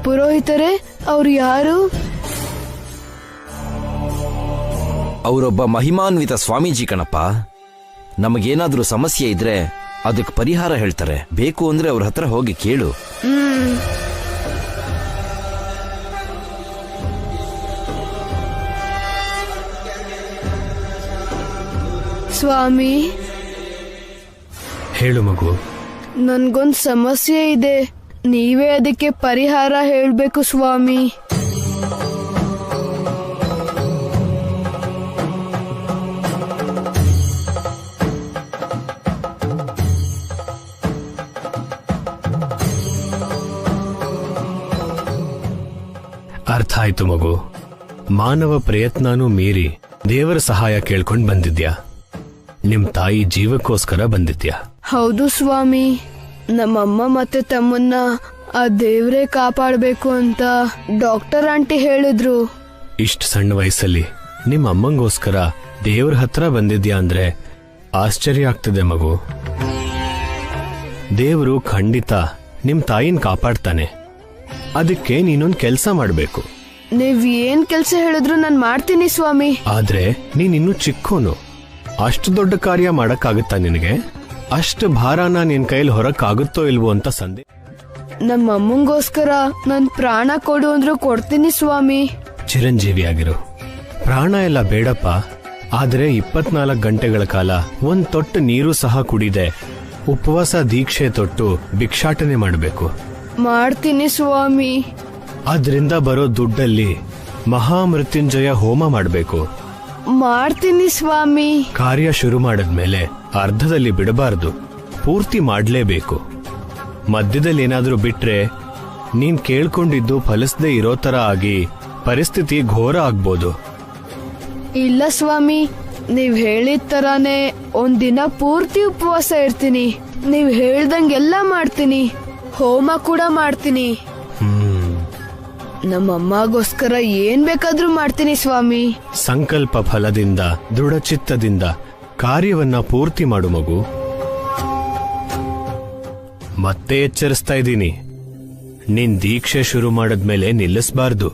ಪುರೋಹಿತರೆ, ಅವ್ರು ಯಾರು? ಅವರೊಬ್ಬ ಮಹಿಮಾನ್ವಿತ ಸ್ವಾಮೀಜಿ ಕಣಪ್ಪ. ನಮಗೇನಾದ್ರೂ ಸಮಸ್ಯೆ ಇದ್ರೆ ಅದಕ್ಕೆ ಪರಿಹಾರ ಹೇಳ್ತಾರೆ. ಬೇಕು ಅಂದ್ರೆ ಅವ್ರ ಹತ್ರ ಹೋಗಿ ಕೇಳು. ಸ್ವಾಮಿ, ಹೇಳು ಮಗು. ನನ್ಗೊಂದ್ ಸಮಸ್ಯೆ ಇದೆ, ನೀವೇ ಅದಕ್ಕೆ ಪರಿಹಾರ ಹೇಳ್ಬೇಕು ಸ್ವಾಮಿ. ಅರ್ಥ ಆಯ್ತು ಮಗು. ಮಾನವ ಪ್ರಯತ್ನನೂ ಮೀರಿ ದೇವರ ಸಹಾಯ ಕೇಳ್ಕೊಂಡ್ ಬಂದಿದ್ಯಾ. ನಿಮ್ ತಾಯಿ ಜೀವಕ್ಕೋಸ್ಕರ ಬಂದಿದ್ಯಾ. ಹೌದು ಸ್ವಾಮಿ, ನಮ್ಮಮ್ಮ ಮತ್ತೆ ತಮ್ಮನ್ನ ಆ ದೇವ್ರೇ ಕಾಪಾಡ್ಬೇಕು ಅಂತ ಡಾಕ್ಟರ್ ಆಂಟಿ ಹೇಳಿದ್ರು. ಇಷ್ಟ ಸಣ್ಣ ವಯಸ್ಸಲ್ಲಿ ನಿಮ್ಮ ಅಮ್ಮಂಗೋಸ್ಕರ ದೇವ್ರ ಹತ್ರ ಬಂದಿದ್ಯಾ ಅಂದ್ರೆ ಆಶ್ಚರ್ಯ ಆಗ್ತದೆ ಮಗು. ದೇವರು ಖಂಡಿತ ನಿಮ್ ತಾಯಿನ ಕಾಪಾಡ್ತಾನೆ. ಅದಕ್ಕೆ ನೀನೊಂದ್ ಕೆಲ್ಸ ಮಾಡ್ಬೇಕು. ನೀವ್ ಏನ್ ಕೆಲ್ಸ ಹೇಳಿದ್ರು ನಾನ್ ಮಾಡ್ತೀನಿ ಸ್ವಾಮಿ. ಆದ್ರೆ ನೀನಿನ್ನೂ ಚಿಕ್ಕೋನು. ಅಷ್ಟು ದೊಡ್ಡ ಕಾರ್ಯ ಮಾಡಕ್ಕಾಗುತ್ತಾ ನಿನಗೆ? ಅಷ್ಟು ಭಾರನ ನಿನ್ ಕೈಲಿ ಹೊರಕ್ಕಾಗುತ್ತೋ ಇಲ್ವೋ ಅಂತ ಸಂದೇಹ. ನಮ್ಮ ಅಮ್ಮಂಗೋಸ್ಕರ ನನ್ ಪ್ರಾಣ ಕೊಡು ಅಂದ್ರೂ ಕೊಡ್ತೀನಿ ಸ್ವಾಮಿ. ಚಿರಂಜೀವಿಯಾಗಿರು. ಪ್ರಾಣ ಎಲ್ಲ ಬೇಡಪ್ಪ, ಆದ್ರೆ 24 ಗಂಟೆಗಳ ಕಾಲ ಒಂದ್ ತೊಟ್ಟು ನೀರು ಸಹ ಕುಡಿದೆ ಉಪವಾಸ ದೀಕ್ಷೆ ತೊಟ್ಟು ಭಿಕ್ಷಾಟನೆ ಮಾಡಬೇಕು. ಮಾಡ್ತೀನಿ ಸ್ವಾಮಿ. ಅದರಿಂದ ಬರೋ ದುಡ್ಡಲ್ಲಿ ಮಹಾಮೃತ್ಯುಂಜಯ ಹೋಮ ಮಾಡಬೇಕು. ಮಾಡ್ತೀನಿ ಸ್ವಾಮಿ. ಕಾರ್ಯ ಶುರು ಮಾಡಿದ್ಮೇಲೆ ಅರ್ಧದಲ್ಲಿ ಬಿಡಬಾರ್ದು, ಪೂರ್ತಿ ಮಾಡ್ಲೇಬೇಕು. ಮಧ್ಯದಲ್ಲಿ ಏನಾದ್ರೂ ಬಿಟ್ರೆ ನೀನ್ ಕೇಳ್ಕೊಂಡಿದ್ದು ಫಲಿಸದೆ ಇರೋ ತರ ಆಗಿ ಪರಿಸ್ಥಿತಿ ಘೋರ ಆಗ್ಬೋದು. ಇಲ್ಲ ಸ್ವಾಮಿ, ನೀವ್ ಹೇಳಿದ ತರಾನೇ ಒಂದಿನ ಪೂರ್ತಿ ಉಪವಾಸ ಇರ್ತೀನಿ. ನೀವ್ ಹೇಳ್ದಂಗೆಲ್ಲ ಮಾಡ್ತೀನಿ, ಹೋಮ ಕೂಡ ಮಾಡ್ತೀನಿ. ನಮ್ಮಮ್ಮಗೋಸ್ಕರ ಏನ್ ಬೇಕಾದ್ರೂ ಮಾಡ್ತೀನಿ ಸ್ವಾಮಿ. ಸಂಕಲ್ಪ ಫಲದಿಂದ ದೃಢಚಿತ್ತದಿಂದ ಕಾರ್ಯವನ್ನ ಪೂರ್ತಿ ಮಾಡು ಮಗು. ಮತ್ತೆ ಎಚ್ಚರಿಸ್ತಾ ಇದ್ದೀನಿ, ನೀನ್ ದೀಕ್ಷೆ ಶುರು ಮಾಡಿದ್ಮೇಲೆ ನಿಲ್ಲಿಸಬಾರ್ದು.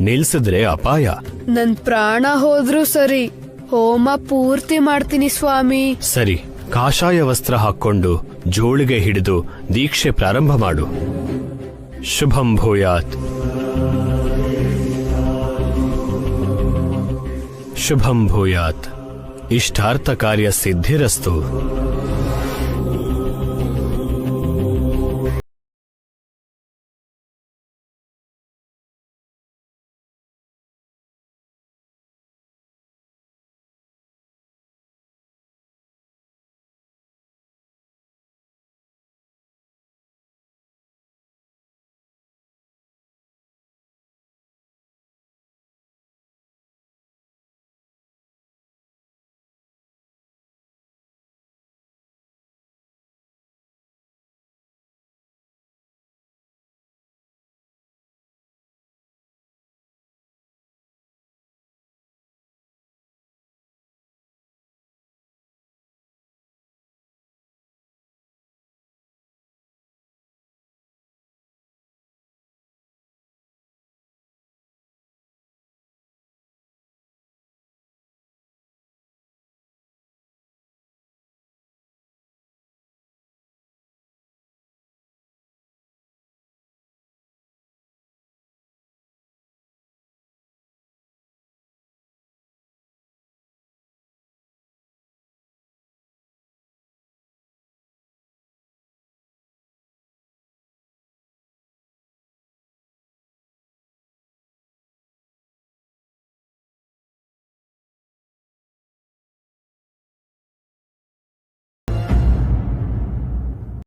ನಿಲ್ಸಿದ್ರೆ ಅಪಾಯ. ನನ್ ಪ್ರಾಣ ಹೋದ್ರೂ ಸರಿ, ಹೋಮ ಪೂರ್ತಿ ಮಾಡ್ತೀನಿ ಸ್ವಾಮಿ. ಸರಿ, ಕಾಷಾಯ ವಸ್ತ್ರ ಹಾಕೊಂಡು ಜೋಳಿಗೆ ಹಿಡಿದು ದೀಕ್ಷೆ ಪ್ರಾರಂಭ ಮಾಡು. ಶುಭಂ ಭೂಯಾತ್. ಶುಭಂ ಭೂಯಾತ್. ಇಷ್ಟಾರ್ಥ ಕಾರ್ಯ ಸಿದ್ಧಿರಸ್ತು.